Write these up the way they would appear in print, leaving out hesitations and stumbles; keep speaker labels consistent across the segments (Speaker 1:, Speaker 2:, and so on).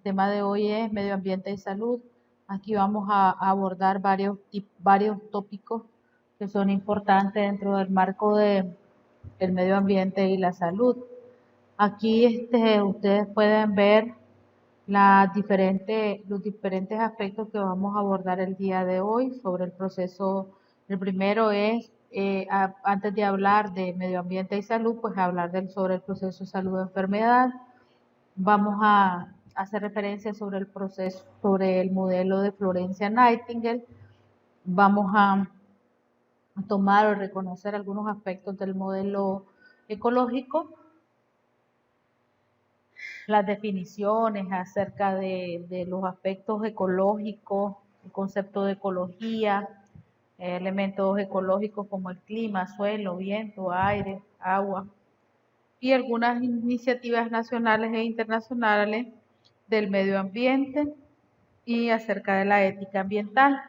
Speaker 1: tema de hoy es medio ambiente y salud. Aquí vamos a abordar varios tópicos que son importantes dentro del marco del medio ambiente y la salud. Aquí ustedes pueden ver los diferentes aspectos que vamos a abordar el día de hoy sobre el proceso. El primero es, antes de hablar de medio ambiente y salud, pues hablar sobre el proceso de salud y enfermedad. Vamos a hacer referencia sobre el proceso, sobre el modelo de Florencia Nightingale. Vamos a tomar o reconocer algunos aspectos del modelo ecológico, las definiciones acerca de los aspectos ecológicos, el concepto de ecología, elementos ecológicos como el clima, suelo, viento, aire, agua, y algunas iniciativas nacionales e internacionales del medio ambiente y acerca de la ética ambiental.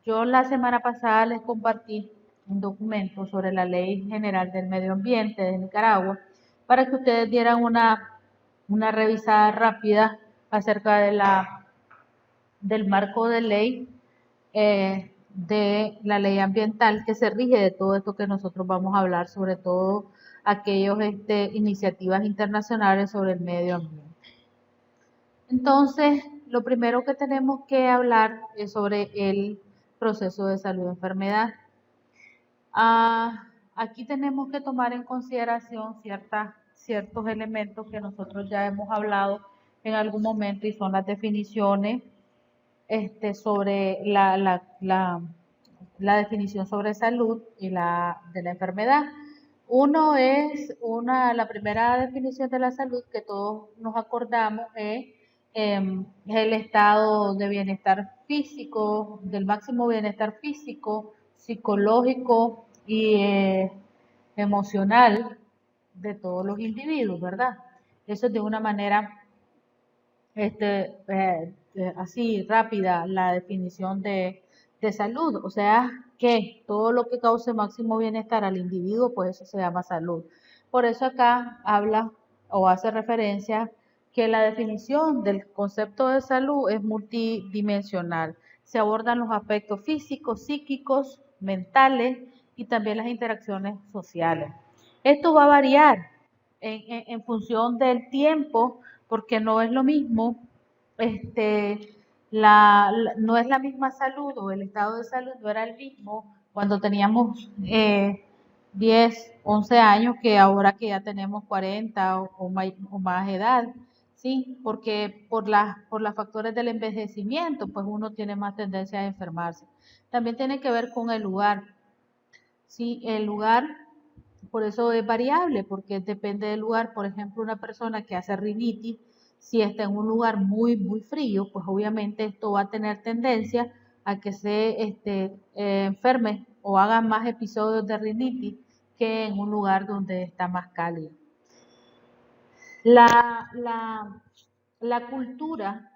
Speaker 1: Yo la semana pasada les compartí un documento sobre la Ley General del Medio Ambiente de Nicaragua para que ustedes dieran una revisada rápida acerca del marco de ley, de la ley ambiental que se rige de todo esto que nosotros vamos a hablar, sobre todo aquellas iniciativas internacionales sobre el medio ambiente. Entonces, lo primero que tenemos que hablar es sobre el proceso de salud y enfermedad. Aquí tenemos que tomar en consideración ciertos elementos que nosotros ya hemos hablado en algún momento y son las definiciones sobre la definición sobre salud y de la enfermedad. La primera definición de la salud que todos nos acordamos es el estado de bienestar físico, del máximo bienestar físico, psicológico y emocional de todos los individuos, ¿verdad? Eso es de una manera así rápida la definición de salud, o sea que todo lo que cause máximo bienestar al individuo, pues eso se llama salud. Por eso acá habla o hace referencia que la definición del concepto de salud es multidimensional. Se abordan los aspectos físicos, psíquicos, mentales y también las interacciones sociales. Esto va a variar en función del tiempo, porque no es lo mismo, no es la misma salud o el estado de salud no era el mismo cuando teníamos 10, 11 años que ahora que ya tenemos 40 o más edad, ¿sí? Porque por los factores del envejecimiento, pues uno tiene más tendencia a enfermarse. También tiene que ver con el lugar, ¿sí? El lugar, por eso es variable, porque depende del lugar. Por ejemplo, una persona que hace rinitis, si está en un lugar muy frío, pues obviamente esto va a tener tendencia a que se enferme o haga más episodios de rinitis que en un lugar donde está más cálido. La cultura,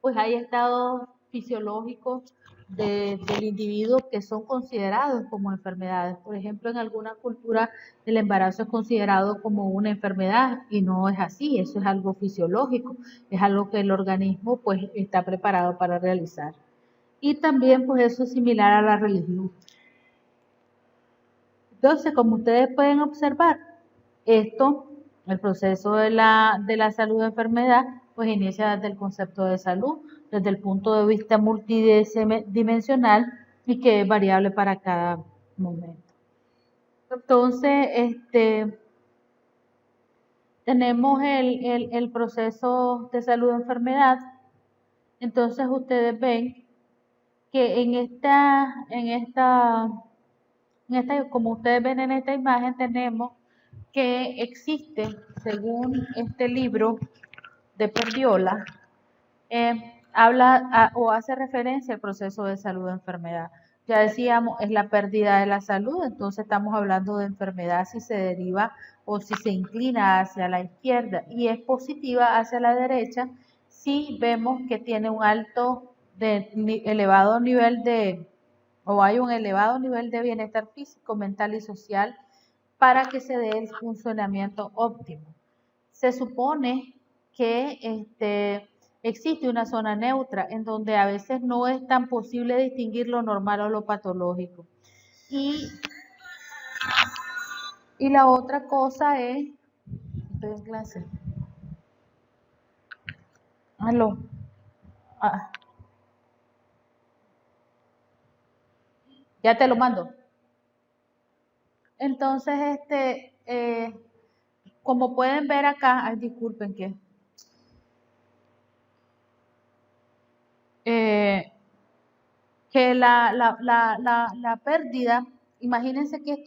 Speaker 1: pues hay estados fisiológicos del individuo que son considerados como enfermedades. Por ejemplo, en alguna cultura el embarazo es considerado como una enfermedad y no es así, eso es algo fisiológico, es algo que el organismo pues está preparado para realizar. Y también pues eso es similar a la religión. Entonces, como ustedes pueden observar, el proceso de la salud de enfermedad, pues inicia desde el concepto de salud, desde el punto de vista multidimensional y que es variable para cada momento. Entonces, tenemos el proceso de salud de enfermedad. Entonces, ustedes ven que como ustedes ven en esta imagen, tenemos que existe, según este libro de Perdiola, habla o hace referencia al proceso de salud de enfermedad. Ya decíamos, es la pérdida de la salud, entonces estamos hablando de enfermedad si se deriva o si se inclina hacia la izquierda y es positiva hacia la derecha si vemos que tiene un elevado nivel o hay un elevado nivel de bienestar físico, mental y social para que se dé el funcionamiento óptimo. Se supone que existe una zona neutra en donde a veces no es tan posible distinguir lo normal o lo patológico. Y la otra cosa es, estoy en clase. Aló. Ah, ya te lo mando. Entonces, como pueden ver acá, ay, disculpen eh, que la pérdida, imagínense que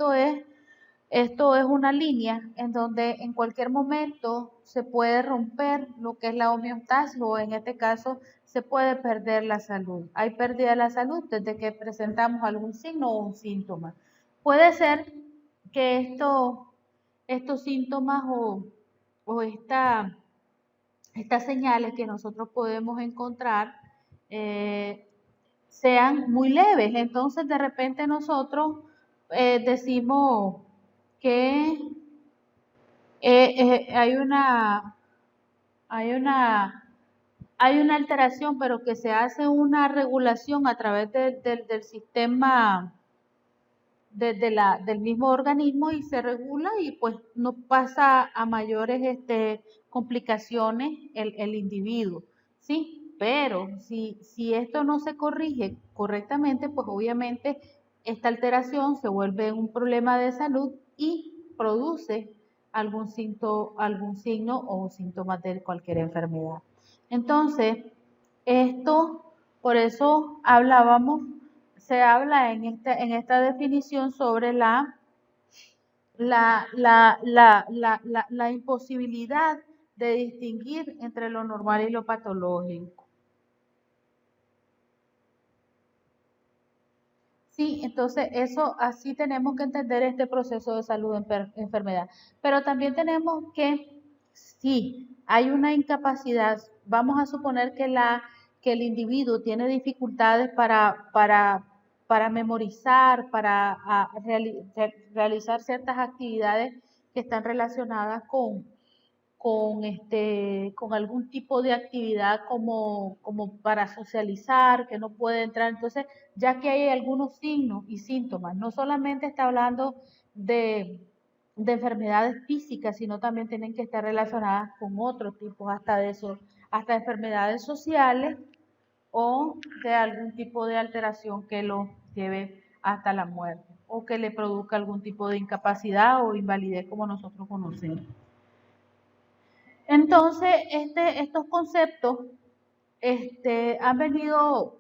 Speaker 1: esto es una línea en donde en cualquier momento se puede romper lo que es la homeostasis o en este caso se puede perder la salud. Hay pérdida de la salud desde que presentamos algún signo o un síntoma. Puede ser que estos síntomas o estas señales que nosotros podemos encontrar eh, sean muy leves. Entonces, de repente nosotros decimos que hay hay una, hay una alteración, pero que se hace una regulación a través del sistema del mismo organismo y se regula y pues no pasa a mayores complicaciones el individuo, ¿sí? Pero si esto no se corrige correctamente, pues obviamente esta alteración se vuelve un problema de salud y produce algún signo o síntomas de cualquier enfermedad. Entonces, por eso se habla en esta definición sobre la imposibilidad de distinguir entre lo normal y lo patológico. Sí, entonces eso así tenemos que entender este proceso de salud-enfermedad. Pero también tenemos que, si hay una incapacidad, vamos a suponer que el individuo tiene dificultades para memorizar, realizar ciertas actividades que están relacionadas con algún tipo de actividad como para socializar, que no puede entrar. Entonces, ya que hay algunos signos y síntomas, no solamente está hablando de enfermedades físicas, sino también tienen que estar relacionadas con otros tipos, hasta enfermedades sociales o de algún tipo de alteración que lo lleve hasta la muerte o que le produzca algún tipo de incapacidad o invalidez como nosotros conocemos. Entonces, estos conceptos han venido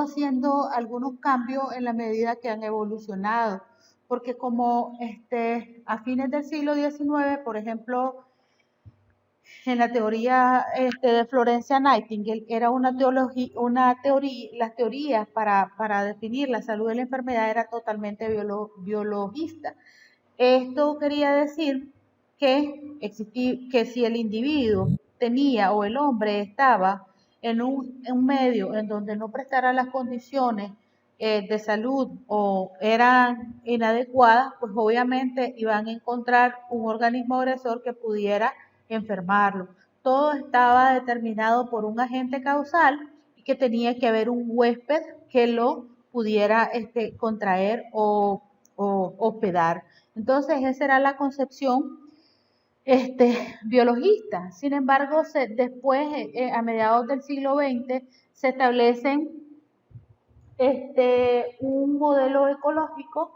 Speaker 1: haciendo algunos cambios en la medida que han evolucionado, porque como a fines del siglo XIX, por ejemplo, en la teoría de Florencia Nightingale, era las teorías para definir la salud de la enfermedad era totalmente biologista. Esto quería decir que si el individuo tenía o el hombre estaba en un medio en donde no prestara las condiciones de salud o eran inadecuadas, pues obviamente iban a encontrar un organismo agresor que pudiera enfermarlo. Todo estaba determinado por un agente causal y que tenía que haber un huésped que lo pudiera contraer o hospedar. Entonces, esa era la concepción biologista. Sin embargo, después, a mediados del siglo XX, se establecen un modelo ecológico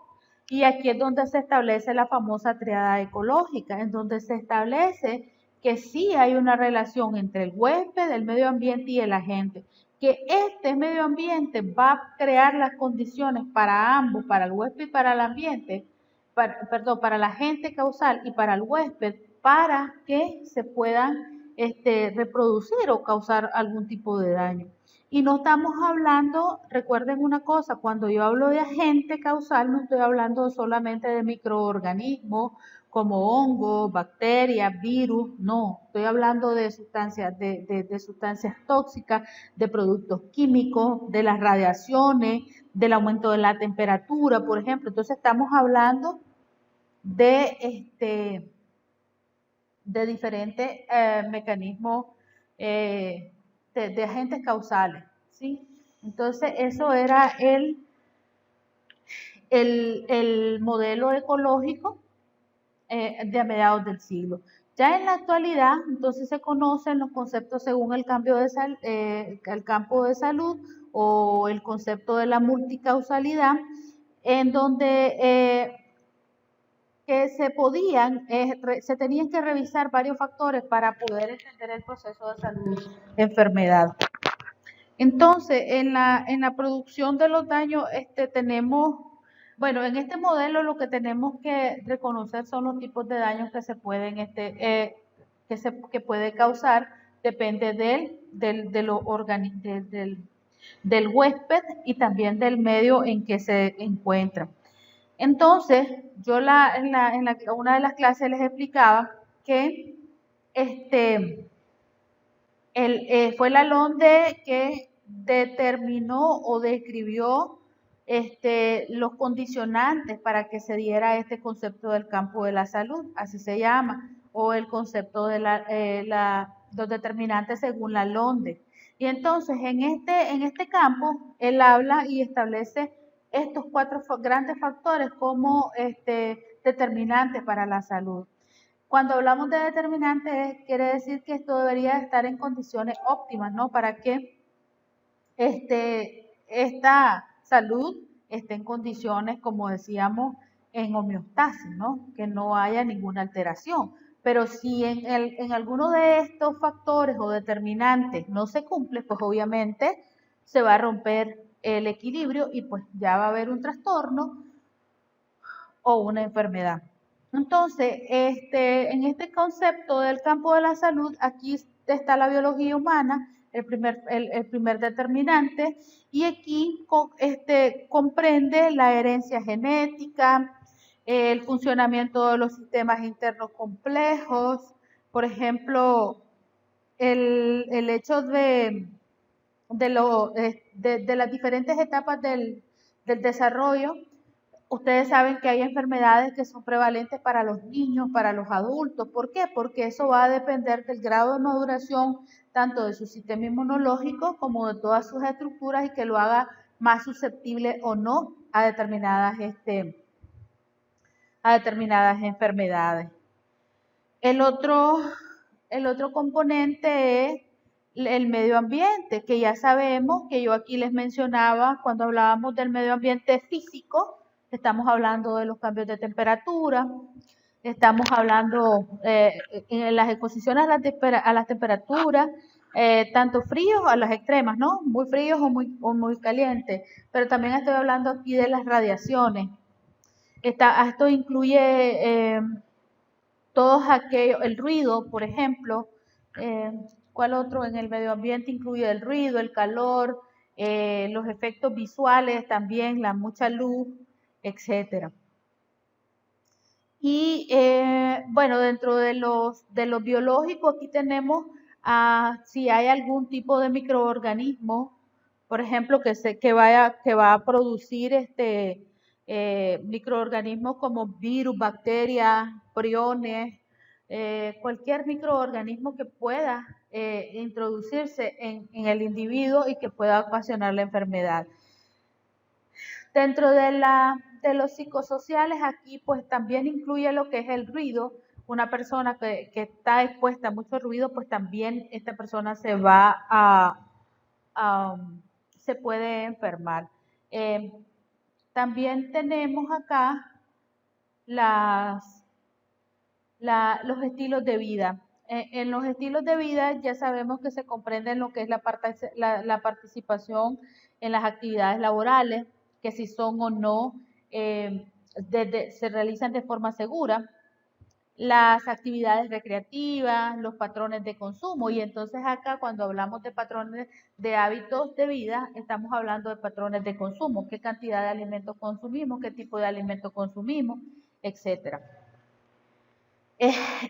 Speaker 1: y aquí es donde se establece la famosa triada ecológica, en donde se establece que sí hay una relación entre el huésped, el medio ambiente y el agente, que este medio ambiente va a crear las condiciones para ambos, para el huésped y para el ambiente, para la agente causal y para el huésped, para que se puedan reproducir o causar algún tipo de daño. Y no estamos hablando, recuerden una cosa, cuando yo hablo de agente causal, no estoy hablando solamente de microorganismos como hongos, bacterias, virus, no, estoy hablando de sustancias, de sustancias tóxicas, de productos químicos, de las radiaciones, del aumento de la temperatura, por ejemplo. Entonces estamos hablando de de diferentes mecanismos de agentes causales, ¿sí? Entonces, eso era el modelo ecológico de a mediados del siglo. Ya en la actualidad, entonces se conocen los conceptos según el el campo de salud o el concepto de la multicausalidad, en donde que se tenían que revisar varios factores para poder entender el proceso de salud-enfermedad. Entonces, en la producción de los daños, tenemos, bueno, en este modelo lo que tenemos que reconocer son los tipos de daños que se pueden, que puede causar, depende del huésped y también del medio en que se encuentra. Entonces, yo una de las clases les explicaba que fue la LONDE que determinó o describió los condicionantes para que se diera este concepto del campo de la salud, así se llama, o el concepto de los determinantes según la LONDE. Y entonces en este campo él habla y establece estos 4 grandes factores como determinantes para la salud. Cuando hablamos de determinantes, quiere decir que esto debería estar en condiciones óptimas, ¿no? Para que esta salud esté en condiciones, como decíamos, en homeostasis, ¿no? Que no haya ninguna alteración. Pero si en alguno de estos factores o determinantes no se cumple, pues obviamente se va a romper el equilibrio y pues ya va a haber un trastorno o una enfermedad. Entonces, en este concepto del campo de la salud, aquí está la biología humana, el primer determinante, y aquí comprende la herencia genética, el funcionamiento de los sistemas internos complejos, por ejemplo, el hecho de las diferentes etapas del desarrollo. Ustedes saben que hay enfermedades que son prevalentes para los niños, para los adultos. ¿Por qué? Porque eso va a depender del grado de maduración tanto de su sistema inmunológico como de todas sus estructuras y que lo haga más susceptible o no a determinadas enfermedades. El otro componente es el medio ambiente, que ya sabemos que yo aquí les mencionaba cuando hablábamos del medio ambiente físico. Estamos hablando de los cambios de temperatura, estamos hablando en las exposiciones a las temperaturas, tanto fríos a las extremas, ¿no? Muy fríos o muy calientes, pero también estoy hablando aquí de las radiaciones. Esto incluye todos aquellos, el ruido, por ejemplo, ¿cuál otro en el medio ambiente incluye el ruido, el calor, los efectos visuales también, la mucha luz, etcétera? Y bueno, dentro de los biológicos aquí tenemos si hay algún tipo de microorganismo, por ejemplo, que va a producir microorganismos como virus, bacterias, priones, cualquier microorganismo que pueda introducirse en el individuo y que pueda ocasionar la enfermedad. Dentro de los psicosociales, aquí pues también incluye lo que es el ruido. Una persona que está expuesta a mucho ruido, pues también esta persona se puede enfermar. También tenemos acá los estilos de vida. En los estilos de vida ya sabemos que se comprenden lo que es la participación en las actividades laborales, que si son o no se realizan de forma segura, las actividades recreativas, los patrones de consumo. Y entonces acá cuando hablamos de patrones de hábitos de vida, estamos hablando de patrones de consumo, qué cantidad de alimentos consumimos, qué tipo de alimentos consumimos, etcétera.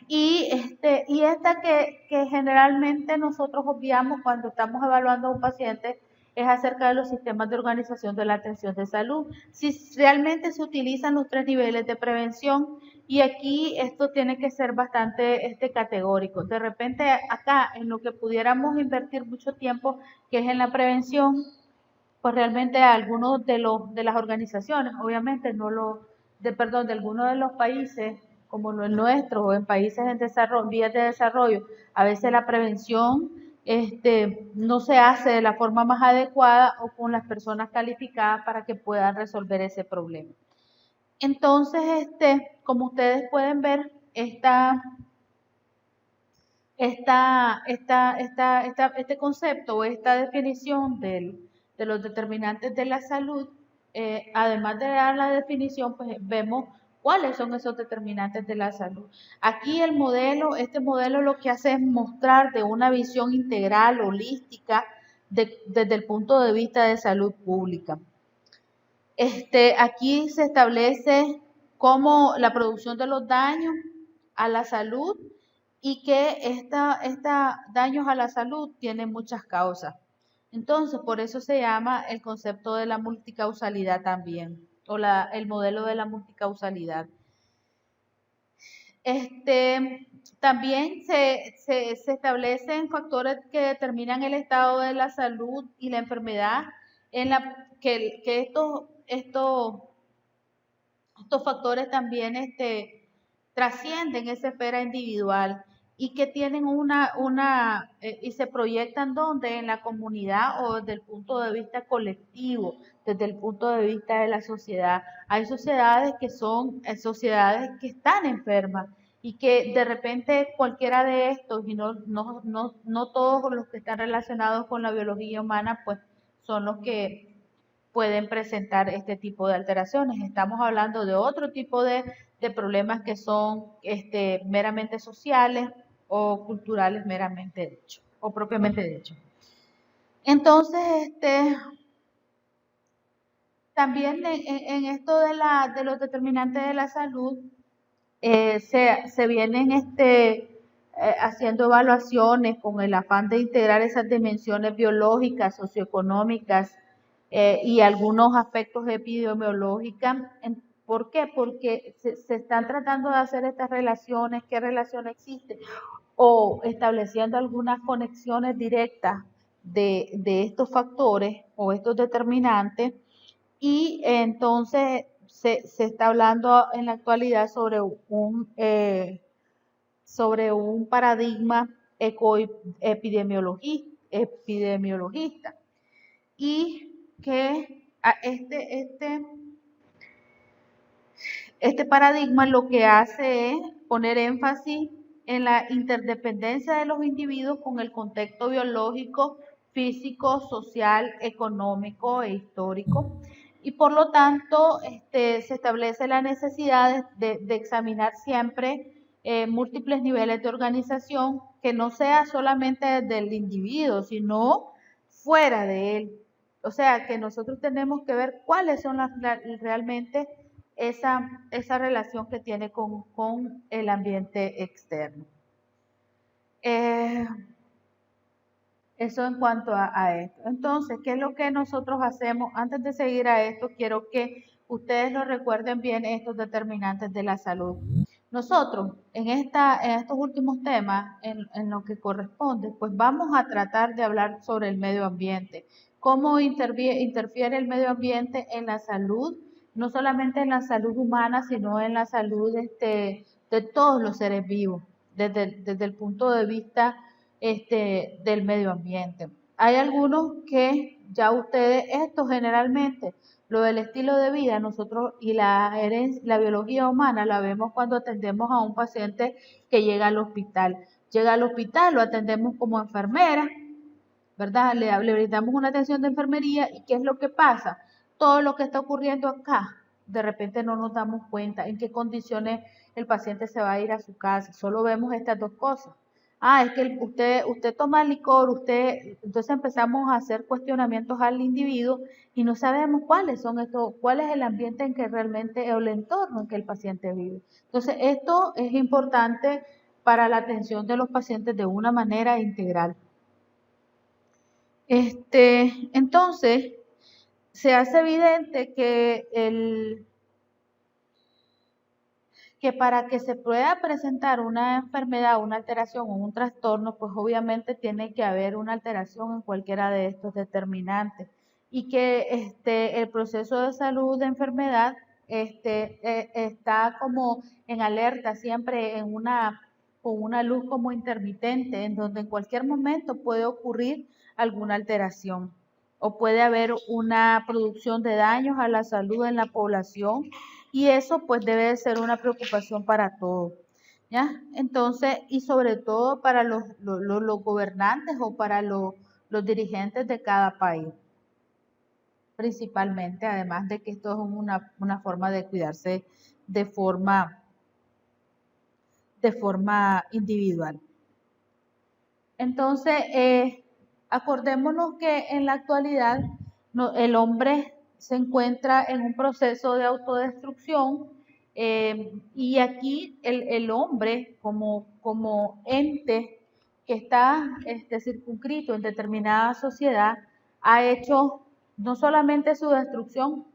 Speaker 1: Y esta que generalmente nosotros obviamos cuando estamos evaluando a un paciente es acerca de los sistemas de organización de la atención de salud. Si realmente se utilizan los 3 niveles de prevención Y aquí esto tiene que ser bastante categórico. De repente acá en lo que pudiéramos invertir mucho tiempo, que es en la prevención, pues realmente algunos de las organizaciones, obviamente no de algunos de los países como el nuestro o en países en desarrollo, vías de desarrollo, a veces la prevención no se hace de la forma más adecuada o con las personas calificadas para que puedan resolver ese problema. Entonces, como ustedes pueden ver, este concepto o esta definición de los determinantes de la salud, además de dar la definición, pues vemos cuáles son esos determinantes de la salud. Aquí este modelo lo que hace es mostrar de una visión integral, holística, desde el punto de vista de salud pública. Aquí se establece cómo la producción de los daños a la salud y que esta daños a la salud tienen muchas causas. Entonces, por eso se llama el concepto de la multicausalidad también, o el modelo de la multicausalidad. También se establecen factores que determinan el estado de la salud y la enfermedad, que estos factores también trascienden esa esfera individual y que tienen y se proyectan donde en la comunidad o desde el punto de vista colectivo, desde el punto de vista de la sociedad. Hay sociedades que son sociedades que están enfermas y que de repente cualquiera de estos, y no todos los que están relacionados con la biología humana, pues son los que pueden presentar este tipo de alteraciones. Estamos hablando de otro tipo de problemas que son meramente sociales o culturales meramente dicho, o propiamente dicho. Entonces, también en esto de los determinantes de la salud, se vienen haciendo evaluaciones con el afán de integrar esas dimensiones biológicas, socioeconómicas, y algunos aspectos epidemiológicos. ¿Por qué? Porque se están tratando de hacer estas relaciones, qué relación existe, o estableciendo algunas conexiones directas de estos factores o estos determinantes, y entonces se está hablando en la actualidad sobre un paradigma epidemiologista, y que este paradigma lo que hace es poner énfasis en la interdependencia de los individuos con el contexto biológico, físico, social, económico e histórico, y por lo tanto se establece la necesidad de examinar siempre múltiples niveles de organización, que no sea solamente del individuo, sino fuera de él. O sea, que nosotros tenemos que ver cuáles son realmente esa relación que tiene con el ambiente externo. Eso en cuanto a esto. Entonces, ¿qué es lo que nosotros hacemos? Antes de seguir a esto, quiero que ustedes lo recuerden bien, estos determinantes de la salud. Nosotros, en estos últimos temas, en lo que corresponde, pues vamos a tratar de hablar sobre el medio ambiente. Cómo interfiere el medio ambiente en la salud, no solamente en la salud humana, sino en la salud de todos los seres vivos, desde el punto de vista del medio ambiente. Hay algunos que ya ustedes, esto generalmente, lo del estilo de vida, nosotros y la biología humana la vemos cuando atendemos a un paciente que llega al hospital. Llega al hospital, lo atendemos como enfermera, ¿verdad? Le brindamos una atención de enfermería, y ¿qué es lo que pasa? Todo lo que está ocurriendo acá, de repente no nos damos cuenta en qué condiciones el paciente se va a ir a su casa. Solo vemos estas dos cosas. Es que usted toma licor, entonces empezamos a hacer cuestionamientos al individuo y no sabemos cuál es el ambiente en que realmente, o el entorno en que el paciente vive. Entonces, esto es importante para la atención de los pacientes de una manera integral. Entonces, se hace evidente que que para que se pueda presentar una enfermedad, una alteración o un trastorno, pues obviamente tiene que haber una alteración en cualquiera de estos determinantes y que el proceso de salud de enfermedad está como en alerta, siempre con una luz como intermitente, en donde en cualquier momento puede ocurrir alguna alteración o puede haber una producción de daños a la salud en la población y eso pues debe de ser una preocupación para todos, ¿ya? Entonces, y sobre todo para los gobernantes o para los dirigentes de cada país, principalmente, además de que esto es una forma de cuidarse de forma, de forma individual. Entonces, acordémonos que en la actualidad el hombre se encuentra en un proceso de autodestrucción y aquí el hombre como ente que está circunscrito en determinada sociedad ha hecho no solamente su destrucción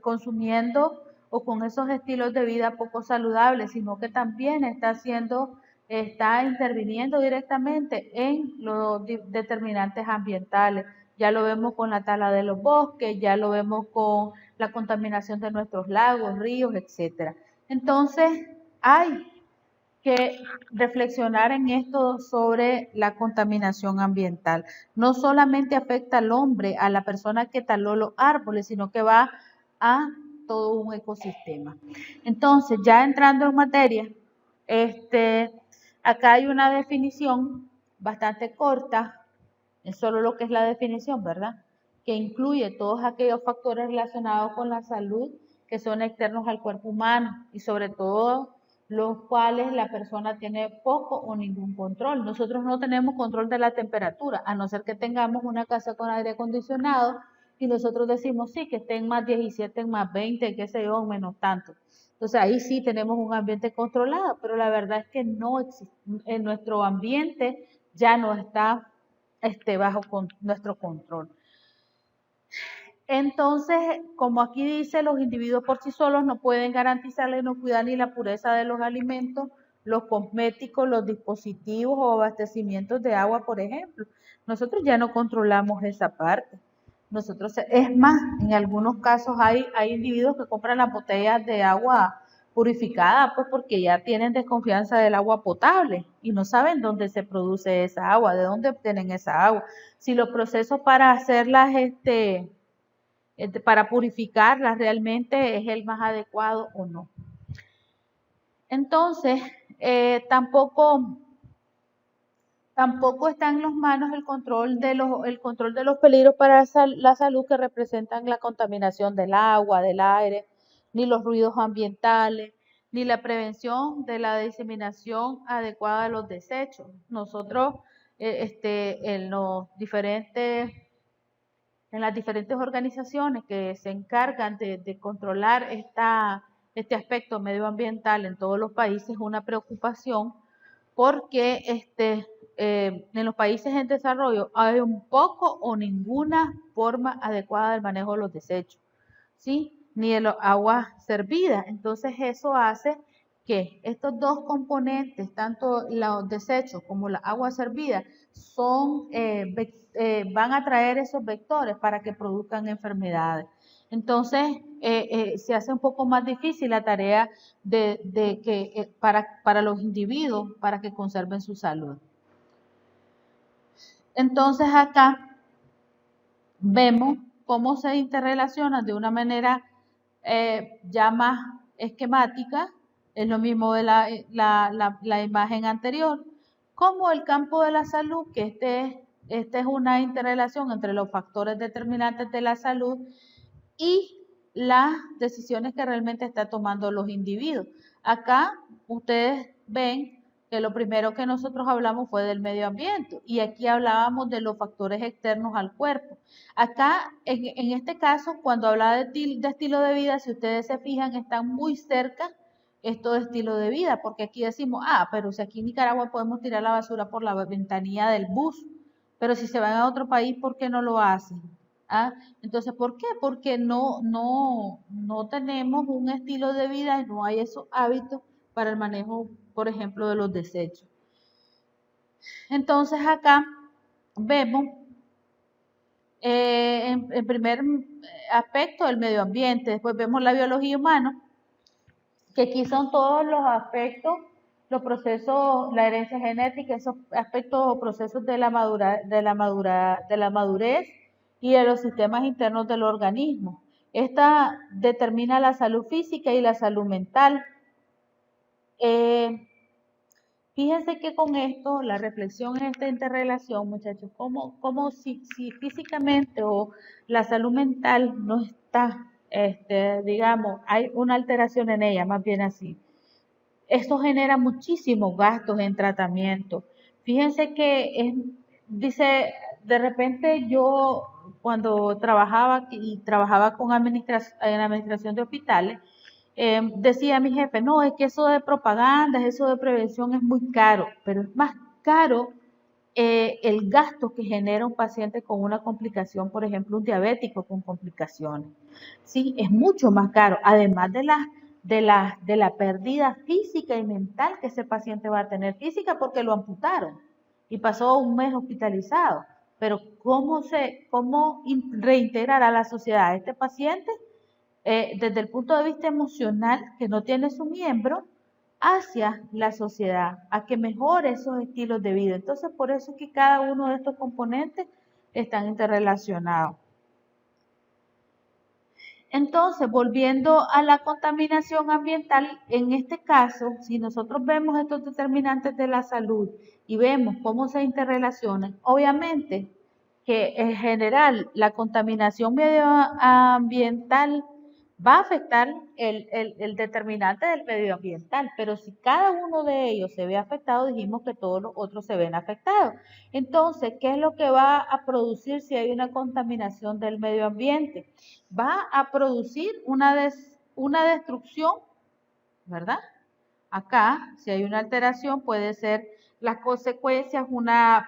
Speaker 1: consumiendo o con esos estilos de vida poco saludables, sino que también está interviniendo directamente en los determinantes ambientales. Ya lo vemos con la tala de los bosques, ya lo vemos con la contaminación de nuestros lagos, ríos, etcétera. Entonces, hay que reflexionar en esto sobre la contaminación ambiental. No solamente afecta al hombre, a la persona que taló los árboles, sino que va a todo un ecosistema. Entonces, ya entrando en materia, acá hay una definición bastante corta, es solo lo que es la definición, ¿verdad? Que incluye todos aquellos factores relacionados con la salud que son externos al cuerpo humano y sobre todo los cuales la persona tiene poco o ningún control. Nosotros no tenemos control de la temperatura, a no ser que tengamos una casa con aire acondicionado y nosotros decimos, sí, que esté en más 17, en más 20, qué sé yo, menos tanto. Entonces ahí sí tenemos un ambiente controlado, pero la verdad es que no existe, en nuestro ambiente ya no está bajo nuestro control. Entonces, como aquí dice, los individuos por sí solos no pueden garantizar la inocuidad ni la pureza de los alimentos, los cosméticos, los dispositivos o abastecimientos de agua, por ejemplo. Nosotros ya no controlamos esa parte. Es más, en algunos casos hay individuos que compran las botellas de agua purificada, pues porque ya tienen desconfianza del agua potable y no saben dónde se produce esa agua, de dónde obtienen esa agua. Si los procesos para hacerlas, para purificarlas realmente es el más adecuado o no. Entonces, tampoco está en las manos el control de los peligros para la salud que representan la contaminación del agua, del aire, ni los ruidos ambientales, ni la prevención de la diseminación adecuada de los desechos. Nosotros, en las diferentes organizaciones que se encargan de controlar este aspecto medioambiental en todos los países, una preocupación porque en los países en desarrollo hay un poco o ninguna forma adecuada del manejo de los desechos, ¿sí? Ni de las aguas servidas. Entonces eso hace que estos dos componentes, tanto los desechos como las aguas servidas, van a traer esos vectores para que produzcan enfermedades. Entonces, se hace un poco más difícil la tarea para los individuos para que conserven su salud. Entonces, acá vemos cómo se interrelacionan de una manera ya más esquemática, es lo mismo de la imagen anterior, como el campo de la salud, que esta es una interrelación entre los factores determinantes de la salud y las decisiones que realmente están tomando los individuos. Acá ustedes ven que lo primero que nosotros hablamos fue del medio ambiente y aquí hablábamos de los factores externos al cuerpo. Acá, en este caso, cuando hablaba de estilo de vida, si ustedes se fijan, están muy cerca esto de estilo de vida, porque aquí decimos, pero si aquí en Nicaragua podemos tirar la basura por la ventanilla del bus, pero si se van a otro país, ¿por qué no lo hacen? Entonces, ¿por qué? Porque no tenemos un estilo de vida y no hay esos hábitos para el manejo, por ejemplo, de los desechos. Entonces acá vemos en primer aspecto el medio ambiente, después vemos la biología humana, que aquí son todos los aspectos, los procesos, la herencia genética, esos aspectos o procesos de la madurez y de los sistemas internos del organismo. Esta determina la salud física y la salud mental. Fíjense que con esto, la reflexión en esta interrelación, muchachos, como si físicamente o la salud mental no está, digamos, hay una alteración en ella, más bien así. Esto genera muchísimos gastos en tratamiento. Fíjense que dice, de repente yo cuando trabajaba con en administración de hospitales, decía mi jefe, no, es que eso de propaganda, eso de prevención es muy caro, pero es más caro el gasto que genera un paciente con una complicación, por ejemplo, un diabético con complicaciones. Sí, es mucho más caro, además de la pérdida física y mental que ese paciente va a tener. Física porque lo amputaron y pasó un mes hospitalizado. Pero ¿cómo reintegrar a la sociedad a este paciente desde el punto de vista emocional que no tiene su miembro hacia la sociedad, a que mejore esos estilos de vida? Entonces, por eso es que cada uno de estos componentes están interrelacionados. Entonces, volviendo a la contaminación ambiental, en este caso, si nosotros vemos estos determinantes de la salud y vemos cómo se interrelacionan, obviamente que en general la contaminación medioambiental va a afectar el determinante del medioambiental, pero si cada uno de ellos se ve afectado, dijimos que todos los otros se ven afectados. Entonces, ¿qué es lo que va a producir si hay una contaminación del medio ambiente? Va a producir una destrucción, ¿verdad? Acá, si hay una alteración, puede ser las consecuencias, una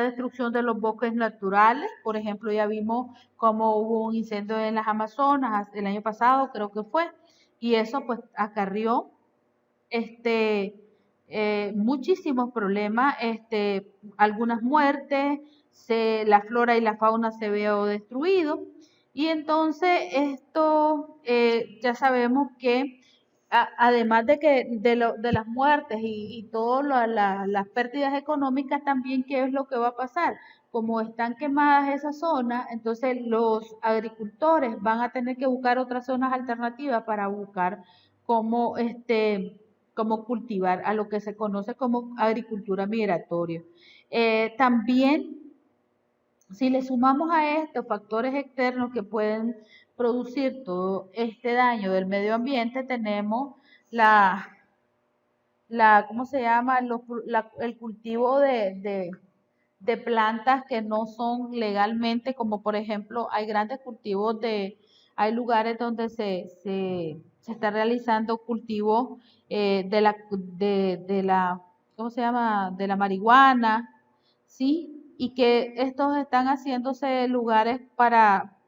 Speaker 1: destrucción de los bosques naturales. Por ejemplo, ya vimos cómo hubo un incendio en las Amazonas el año pasado, creo que fue, y eso pues acarrió muchísimos problemas, algunas muertes, la flora y la fauna se veo destruido. Y entonces esto ya sabemos que además de las muertes y todas las pérdidas económicas, también qué es lo que va a pasar. Como están quemadas esas zonas, entonces los agricultores van a tener que buscar otras zonas alternativas para buscar cómo, cómo cultivar a lo que se conoce como agricultura migratoria. También, si le sumamos a estos factores externos que pueden producir todo este daño del medio ambiente, tenemos ¿cómo se llama? El cultivo de plantas que no son legalmente, como por ejemplo, hay grandes cultivos hay lugares donde se está realizando cultivo ¿cómo se llama? De la marihuana, ¿sí? Y que estos están haciéndose lugares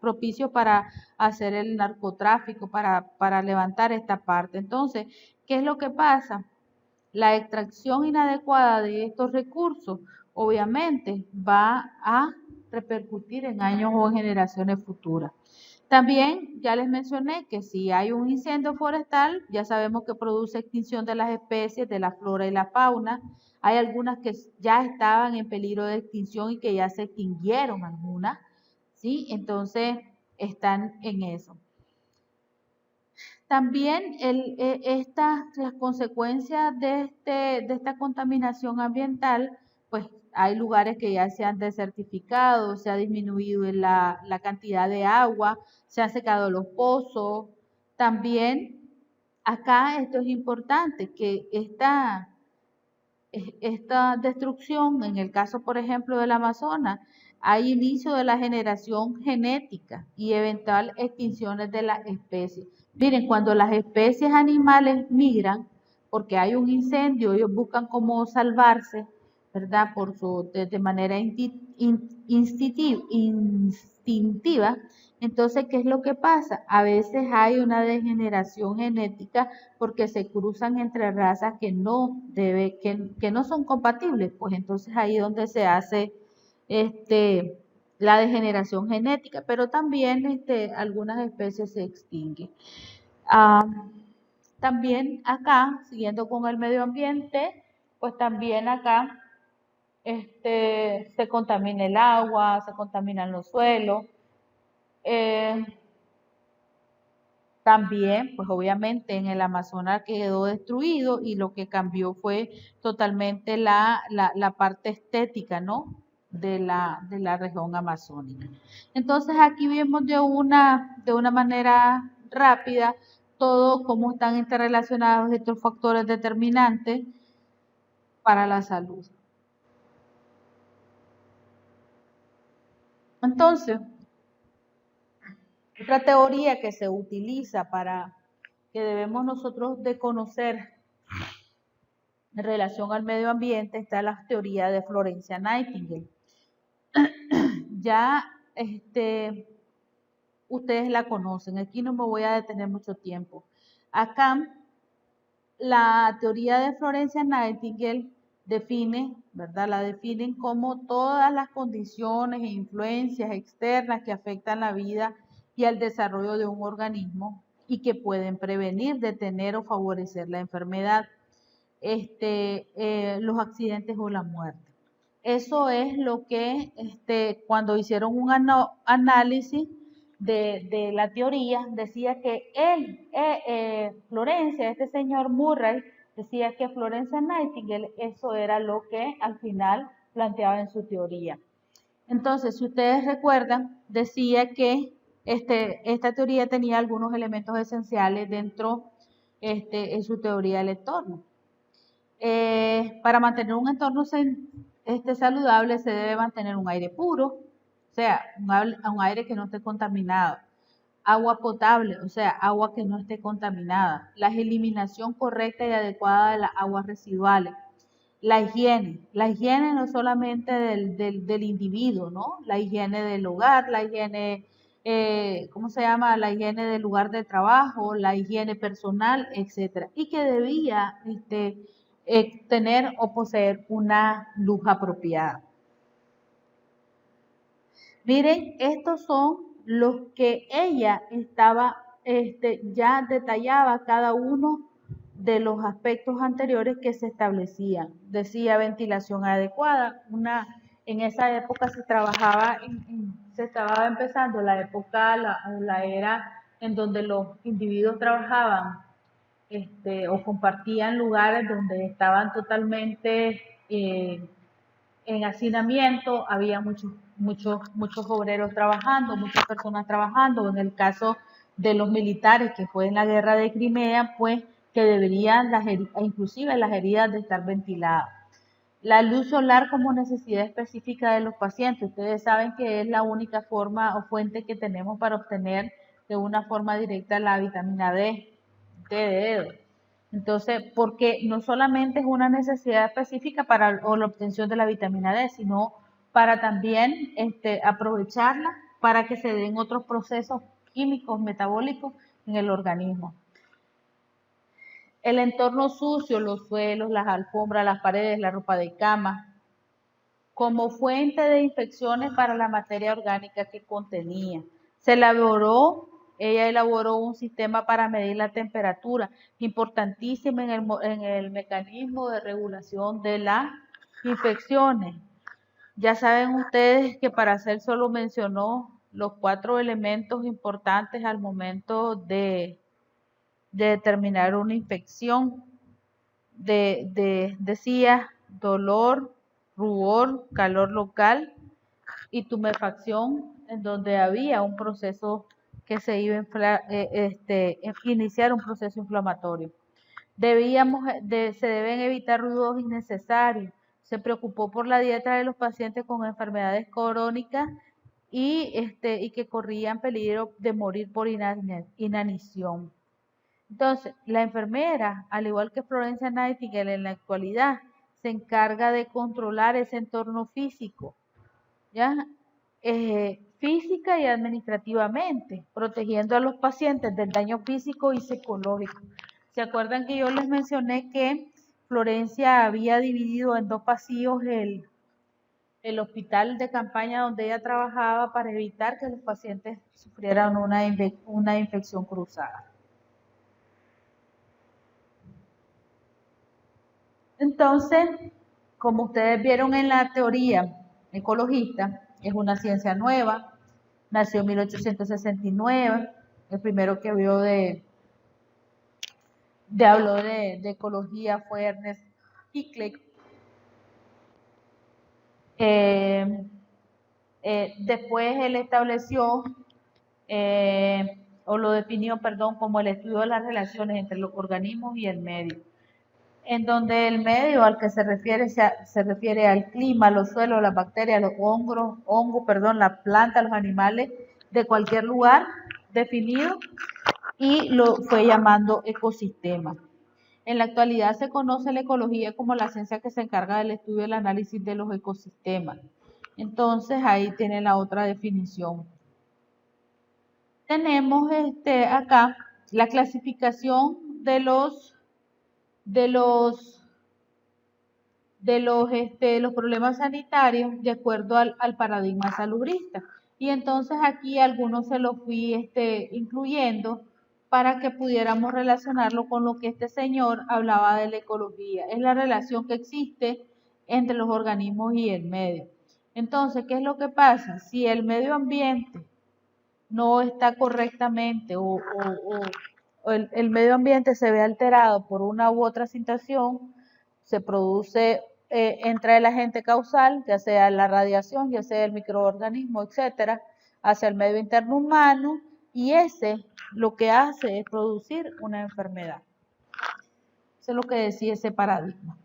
Speaker 1: propicios para hacer el narcotráfico, para levantar esta parte. Entonces, ¿qué es lo que pasa? La extracción inadecuada de estos recursos obviamente va a repercutir en años o en generaciones futuras. También ya les mencioné que si hay un incendio forestal, ya sabemos que produce extinción de las especies, de la flora y la fauna. Hay algunas que ya estaban en peligro de extinción y que ya se extinguieron algunas, ¿sí? Entonces están en eso. También las consecuencias de esta contaminación ambiental, pues hay lugares que ya se han desertificado, se ha disminuido la cantidad de agua, se han secado los pozos. También acá esto es importante, que esta destrucción, en el caso por ejemplo del Amazonas, hay inicio de la generación genética y eventual extinciones de las especies. Miren, cuando las especies animales migran, porque hay un incendio, ellos buscan cómo salvarse, ¿verdad? De manera instintiva, extintiva. Entonces, ¿qué es lo que pasa? A veces hay una degeneración genética porque se cruzan entre razas que no son compatibles. Pues entonces ahí es donde se hace la degeneración genética, pero también algunas especies se extinguen. También acá, siguiendo con el medio ambiente, pues también acá se contamina el agua, se contaminan los suelos. También, pues obviamente en el Amazonas quedó destruido y lo que cambió fue totalmente la parte estética, ¿no? De la región amazónica. Entonces aquí vemos de una manera rápida todo cómo están interrelacionados estos factores determinantes para la salud. Entonces, otra teoría que se utiliza para que debemos nosotros de conocer en relación al medio ambiente está la teoría de Florencia Nightingale. Ya ustedes la conocen, aquí no me voy a detener mucho tiempo. Acá la teoría de Florencia Nightingale define, ¿verdad? La definen como todas las condiciones e influencias externas que afectan la vida y al desarrollo de un organismo y que pueden prevenir, detener o favorecer la enfermedad, los accidentes o la muerte. Eso es lo que cuando hicieron un análisis de la teoría, decía que Florencia, este señor Murray, decía que Florencia Nightingale, eso era lo que al final planteaba en su teoría. Entonces, si ustedes recuerdan, decía que esta teoría tenía algunos elementos esenciales dentro en su teoría del entorno. Para mantener un entorno saludable se debe mantener un aire puro, o sea, un aire que no esté contaminado, agua potable, o sea, agua que no esté contaminada, la eliminación correcta y adecuada de las aguas residuales, la higiene no solamente del individuo, ¿no? La higiene del hogar, la higiene, ¿cómo se llama? La higiene del lugar de trabajo, la higiene personal, etcétera, y que debía tener o poseer una luz apropiada. Miren, estos son los que ella estaba, ya detallaba cada uno de los aspectos anteriores que se establecían. Decía ventilación adecuada, en esa época se trabajaba, se estaba empezando la época, la era en donde los individuos trabajaban o compartían lugares donde estaban totalmente en hacinamiento, había muchos obreros trabajando, muchas personas trabajando. En el caso de los militares, que fue en la guerra de Crimea, pues que deberían inclusive las heridas de estar ventiladas. La luz solar como necesidad específica de los pacientes. Ustedes saben que es la única forma o fuente que tenemos para obtener de una forma directa la vitamina D, de dedo. Entonces, porque no solamente es una necesidad específica para la obtención de la vitamina D, sino para también aprovecharla para que se den otros procesos químicos, metabólicos en el organismo. El entorno sucio, los suelos, las alfombras, las paredes, la ropa de cama, como fuente de infecciones para la materia orgánica que contenía. Ella elaboró un sistema para medir la temperatura, importantísimo en el mecanismo de regulación de las infecciones. Ya saben ustedes que Paracelso mencionó los 4 elementos importantes al momento de determinar una infección. Decía dolor, rubor, calor local y tumefacción, en donde había un proceso que se iba a iniciar un proceso inflamatorio. Se deben evitar ruidos innecesarios. Se preocupó por la dieta de los pacientes con enfermedades crónicas y que corrían peligro de morir por inanición. Entonces, la enfermera, al igual que Florencia Nightingale en la actualidad, se encarga de controlar ese entorno físico, ¿ya? física y administrativamente, protegiendo a los pacientes del daño físico y psicológico. ¿Se acuerdan que yo les mencioné que Florencia había dividido en dos pasillos el hospital de campaña donde ella trabajaba para evitar que los pacientes sufrieran una infección cruzada? Entonces, como ustedes vieron en la teoría ecologista, es una ciencia nueva, nació en 1869, el primero que habló de ecología fue Ernest Haeckel. Después él estableció, o lo definió, perdón, como el estudio de las relaciones entre los organismos y el medio, en donde el medio al que se refiere al clima, los suelos, las bacterias, los hongos, la planta, los animales de cualquier lugar definido, y lo fue llamando ecosistema. En la actualidad se conoce la ecología como la ciencia que se encarga del estudio y el análisis de los ecosistemas. Entonces ahí tiene la otra definición. Tenemos acá la clasificación de los problemas sanitarios de acuerdo al paradigma salubrista. Y entonces aquí algunos se los fui incluyendo para que pudiéramos relacionarlo con lo que este señor hablaba de la ecología. Es la relación que existe entre los organismos y el medio. Entonces, ¿qué es lo que pasa? Si el medio ambiente no está correctamente o el medio ambiente se ve alterado por una u otra situación, se produce, entra el agente causal, ya sea la radiación, ya sea el microorganismo, etcétera, hacia el medio interno humano, y ese lo que hace es producir una enfermedad. Eso es lo que decía ese paradigma.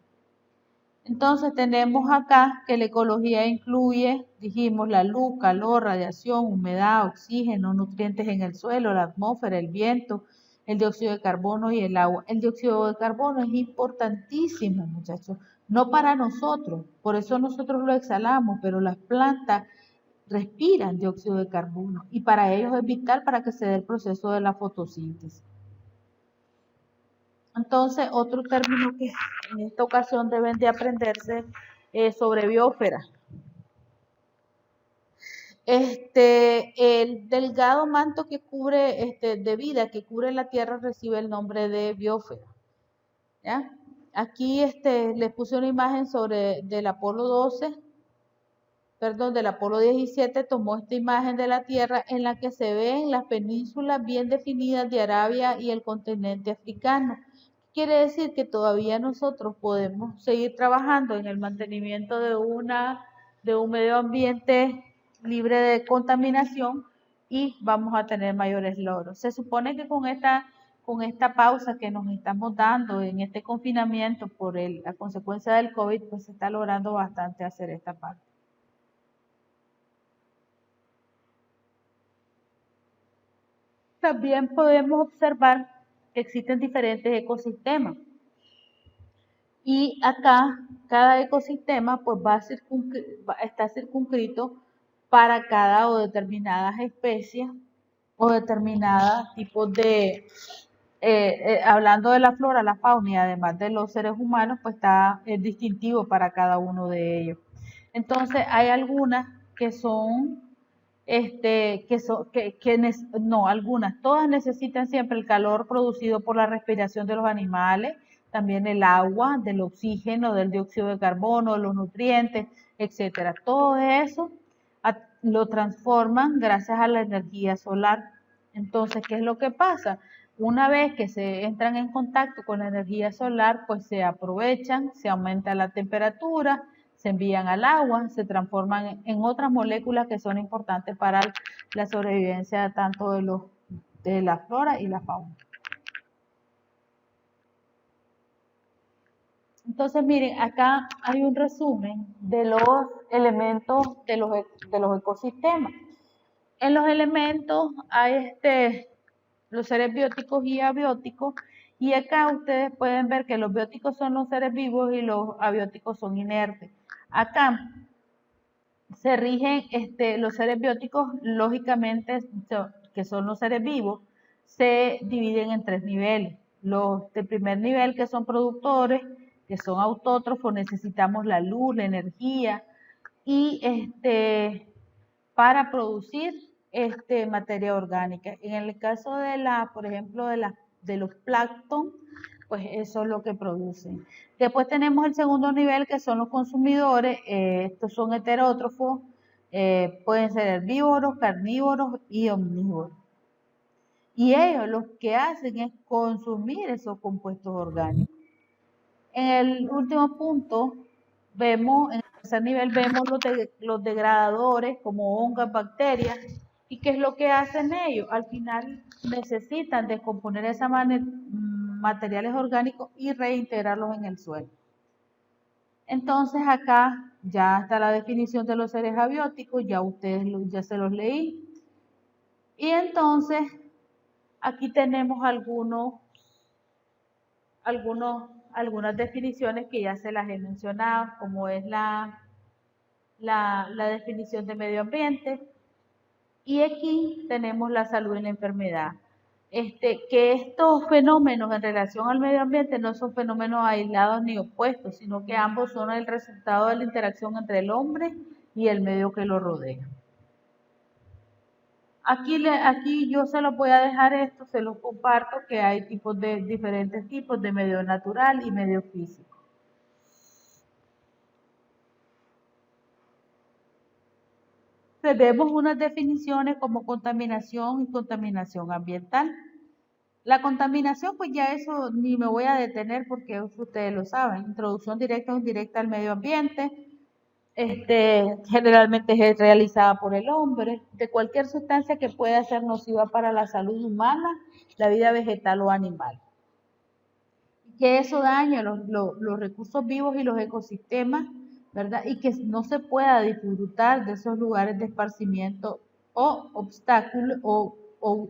Speaker 1: Entonces tenemos acá que la ecología incluye, dijimos, la luz, calor, radiación, humedad, oxígeno, nutrientes en el suelo, la atmósfera, el viento, el dióxido de carbono y el agua. El dióxido de carbono es importantísimo, muchachos, no para nosotros, por eso nosotros lo exhalamos, pero las plantas respiran dióxido de carbono y para ellos es vital para que se dé el proceso de la fotosíntesis. Entonces, otro término que en esta ocasión deben de aprenderse es sobre biosfera. El delgado manto que cubre, de vida que cubre la Tierra recibe el nombre de biosfera. ¿Ya? Aquí les puse una imagen del Apolo 12, perdón, del Apolo 17, tomó esta imagen de la Tierra en la que se ven las penínsulas bien definidas de Arabia y el continente africano. Quiere decir que todavía nosotros podemos seguir trabajando en el mantenimiento de un medio ambiente libre de contaminación y vamos a tener mayores logros. Se supone que con esta pausa que nos estamos dando en este confinamiento por la consecuencia del COVID, pues se está logrando bastante hacer esta parte. También podemos observar que existen diferentes ecosistemas. Y acá, cada ecosistema pues está circunscrito para cada o determinadas especies o determinados tipos de, hablando de la flora, la fauna y además de los seres humanos, pues es distintivo para cada uno de ellos. Entonces, hay algunas que son todas necesitan siempre el calor producido por la respiración de los animales, también el agua, del oxígeno, del dióxido de carbono, de los nutrientes, etcétera. Todo eso lo transforman gracias a la energía solar. Entonces, ¿qué es lo que pasa? Una vez que se entran en contacto con la energía solar, pues se aprovechan, se aumenta la temperatura, se envían al agua, se transforman en otras moléculas que son importantes para la sobrevivencia tanto de la flora y la fauna. Entonces, miren, acá hay un resumen de los elementos de los ecosistemas. En los elementos hay los seres bióticos y abióticos, y acá ustedes pueden ver que los bióticos son los seres vivos y los abióticos son inertes. Acá se rigen, los seres bióticos, lógicamente, que son los seres vivos, se dividen en 3 niveles. Los de primer nivel, que son productores, que son autótrofos, necesitamos la luz, la energía, y para producir materia orgánica. En el caso de por ejemplo, de los plancton, pues eso es lo que producen. Después tenemos el segundo nivel, que son los consumidores. Estos son heterótrofos, pueden ser herbívoros, carnívoros y omnívoros. Y ellos lo que hacen es consumir esos compuestos orgánicos. En el último punto, en el tercer nivel, vemos los degradadores como hongos, bacterias. ¿Y qué es lo que hacen ellos? Al final necesitan descomponer esos materiales orgánicos y reintegrarlos en el suelo. Entonces acá ya está la definición de los seres abióticos, ya ya se los leí. Y entonces aquí tenemos algunas definiciones que ya se las he mencionado, como es la definición de medio ambiente. Y aquí tenemos la salud y la enfermedad. Que estos fenómenos en relación al medio ambiente no son fenómenos aislados ni opuestos, sino que ambos son el resultado de la interacción entre el hombre y el medio que lo rodea. Aquí yo se los voy a dejar esto, se los comparto, que hay diferentes tipos de medio natural y medio físico. Tenemos unas definiciones como contaminación y contaminación ambiental. La contaminación, pues ya eso ni me voy a detener porque ustedes lo saben. Introducción directa o indirecta al medio ambiente. Generalmente es realizada por el hombre, de cualquier sustancia que pueda ser nociva para la salud humana, la vida vegetal o animal. Que eso daña los recursos vivos y los ecosistemas, ¿verdad? Y que no se pueda disfrutar de esos lugares de esparcimiento o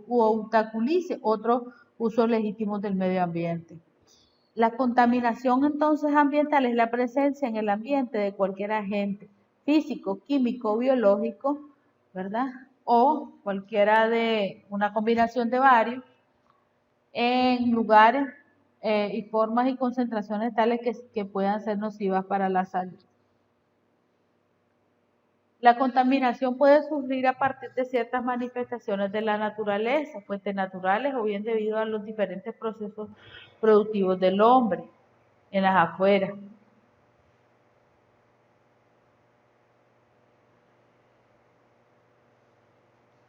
Speaker 1: obstaculice otros usos legítimos del medio ambiente. La contaminación entonces ambiental es la presencia en el ambiente de cualquier agente físico, químico, biológico, ¿verdad? O cualquiera de una combinación de varios en lugares y formas y concentraciones tales que puedan ser nocivas para la salud. La contaminación puede surgir a partir de ciertas manifestaciones de la naturaleza, fuentes naturales o bien debido a los diferentes procesos productivos del hombre en las afueras.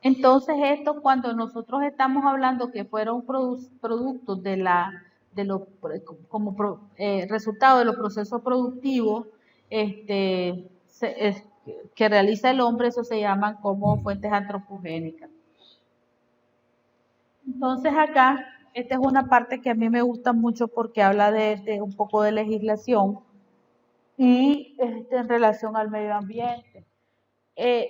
Speaker 1: Entonces esto, cuando nosotros estamos hablando que fueron productos como resultado de los procesos productivos que realiza el hombre, eso se llaman como fuentes antropogénicas. Entonces acá, esta es una parte que a mí me gusta mucho porque habla de un poco de legislación y en relación al medio ambiente.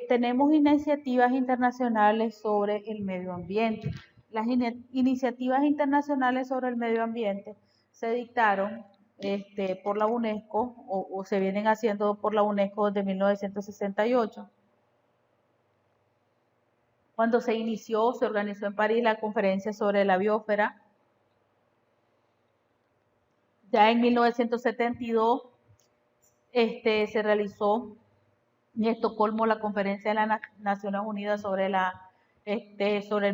Speaker 1: Tenemos iniciativas internacionales sobre el medio ambiente. Las iniciativas internacionales sobre el medio ambiente se dictaron por la UNESCO o se vienen haciendo por la UNESCO desde 1968. Cuando se organizó en París la conferencia sobre la biosfera. Ya en 1972 se realizó en Estocolmo la conferencia de las Naciones Unidas sobre el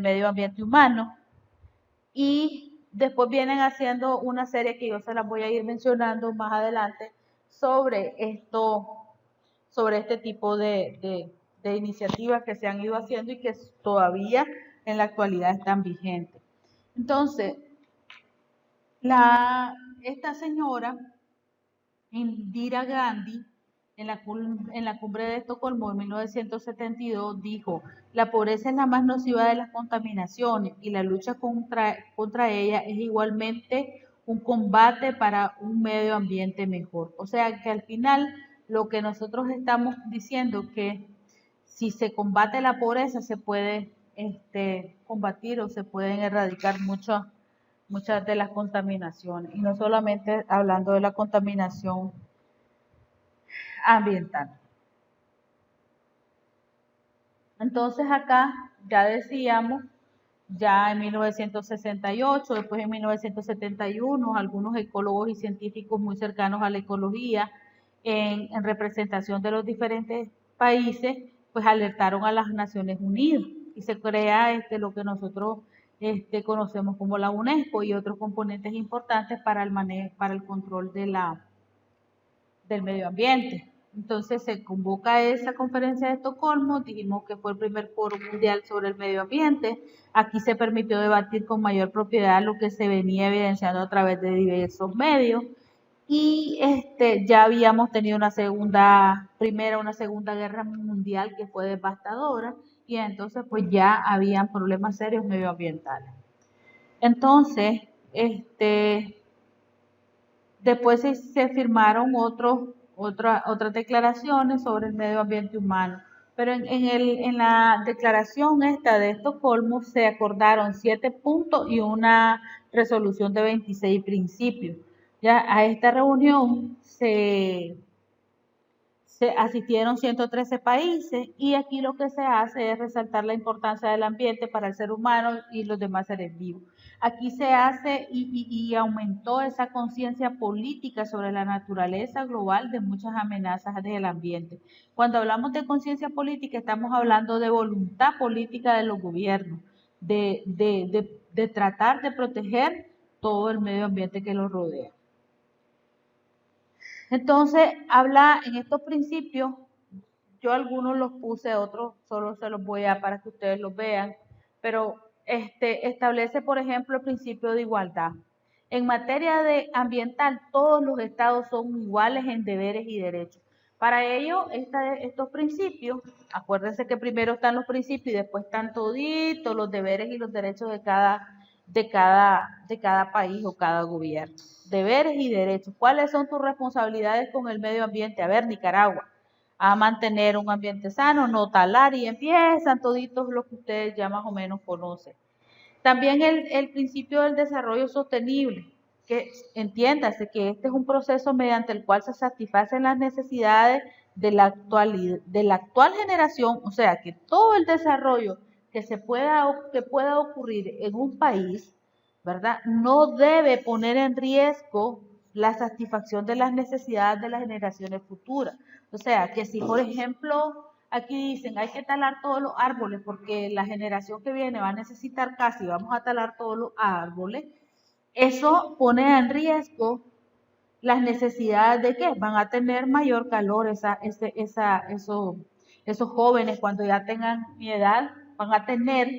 Speaker 1: medio ambiente humano, y después vienen haciendo una serie que yo se las voy a ir mencionando más adelante sobre este tipo de iniciativas que se han ido haciendo y que todavía en la actualidad están vigentes. Entonces, esta señora, Indira Gandhi, en la cumbre de Estocolmo en 1972 dijo: la pobreza es la más nociva de las contaminaciones y la lucha contra ella es igualmente un combate para un medio ambiente mejor. O sea que al final lo que nosotros estamos diciendo que si se combate la pobreza se puede combatir o se pueden erradicar muchas de las contaminaciones, y no solamente hablando de la contaminación ambiental. Entonces acá ya decíamos, ya en 1968, después en 1971, algunos ecólogos y científicos muy cercanos a la ecología, en representación de los diferentes países, pues alertaron a las Naciones Unidas y se crea lo que nosotros conocemos como la UNESCO y otros componentes importantes para el manejo, para el control del medio ambiente. Entonces se convoca esa conferencia de Estocolmo, dijimos que fue el primer foro mundial sobre el medio ambiente. Aquí se permitió debatir con mayor propiedad lo que se venía evidenciando a través de diversos medios. Y ya habíamos tenido una segunda guerra mundial que fue devastadora, y entonces pues ya habían problemas serios medioambientales. Entonces, después se firmaron otras declaraciones sobre el medio ambiente humano, pero en la declaración esta de Estocolmo se acordaron 7 puntos y una resolución de 26 principios. Ya a esta reunión se asistieron 113 países y aquí lo que se hace es resaltar la importancia del ambiente para el ser humano y los demás seres vivos. Aquí se hace y aumentó esa conciencia política sobre la naturaleza global de muchas amenazas del ambiente. Cuando hablamos de conciencia política estamos hablando de voluntad política de los gobiernos, de tratar de proteger todo el medio ambiente que los rodea. Entonces, habla en estos principios, yo algunos los puse, otros solo se los voy a para que ustedes los vean, pero establece, por ejemplo, el principio de igualdad. En materia de ambiental, todos los estados son iguales en deberes y derechos. Para ello, estos principios, acuérdense que primero están los principios y después están toditos los deberes y los derechos de cada país o cada gobierno. Deberes y derechos. ¿Cuáles son tus responsabilidades con el medio ambiente? A ver, Nicaragua, a mantener un ambiente sano, no talar, y empiezan toditos los que ustedes ya más o menos conocen. También el principio del desarrollo sostenible, que entiéndase que este es un proceso mediante el cual se satisfacen las necesidades de la actual generación, o sea, que todo el desarrollo que pueda ocurrir en un país, ¿verdad? No debe poner en riesgo la satisfacción de las necesidades de las generaciones futuras. O sea, que si, por ejemplo, aquí dicen hay que talar todos los árboles porque la generación que viene va a necesitar casi, vamos a talar todos los árboles, eso pone en riesgo las necesidades de que van a tener mayor calor esos jóvenes cuando ya tengan mi edad, van a tener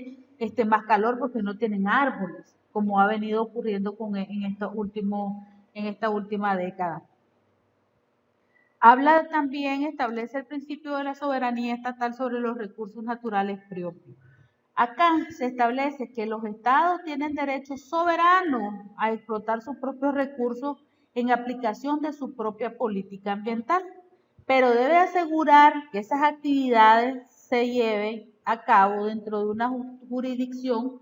Speaker 1: más calor porque no tienen árboles, como ha venido ocurriendo en esta última década. Habla también, establece el principio de la soberanía estatal sobre los recursos naturales propios. Acá se establece que los estados tienen derecho soberano a explotar sus propios recursos en aplicación de su propia política ambiental, pero debe asegurar que esas actividades se lleven a cabo dentro de una jurisdicción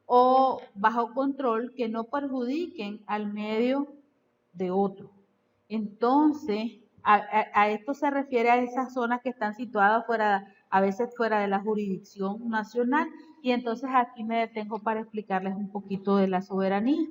Speaker 1: o bajo control que no perjudiquen al medio de otro. Entonces, a esto se refiere a esas zonas que están situadas a veces fuera de la jurisdicción nacional, y entonces aquí me detengo para explicarles un poquito de la soberanía.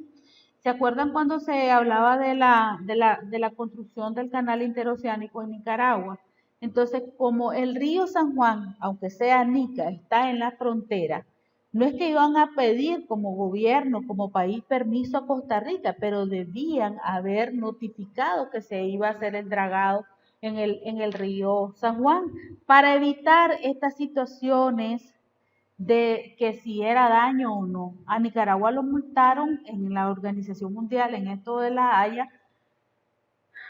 Speaker 1: ¿Se acuerdan cuando se hablaba de la construcción del canal interoceánico en Nicaragua? Entonces, como el río San Juan, aunque sea Nica, está en la frontera, no es que iban a pedir como gobierno, como país, permiso a Costa Rica, pero debían haber notificado que se iba a hacer el dragado en el río San Juan para evitar estas situaciones de que si era daño o no. A Nicaragua lo multaron en la Organización Mundial, en esto de La Haya,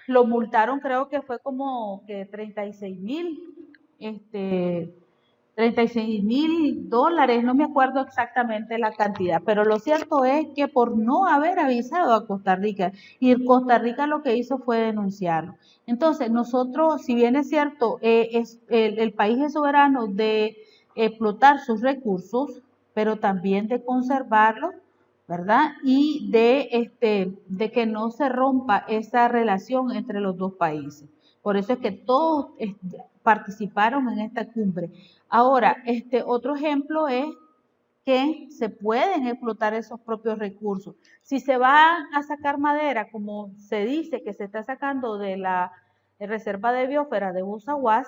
Speaker 1: lo multaron, creo que fue como que 36,000 dólares, no me acuerdo exactamente la cantidad, pero lo cierto es que por no haber avisado a Costa Rica, y Costa Rica lo que hizo fue denunciarlo. Entonces, nosotros, si bien es cierto, el país es soberano de explotar sus recursos, pero también de conservarlos, ¿verdad? Y de que no se rompa esa relación entre los dos países. Por eso es que todos participaron en esta cumbre. Ahora, otro ejemplo es que se pueden explotar esos propios recursos. Si se va a sacar madera, como se dice que se está sacando de la reserva de biosfera de Usaguas,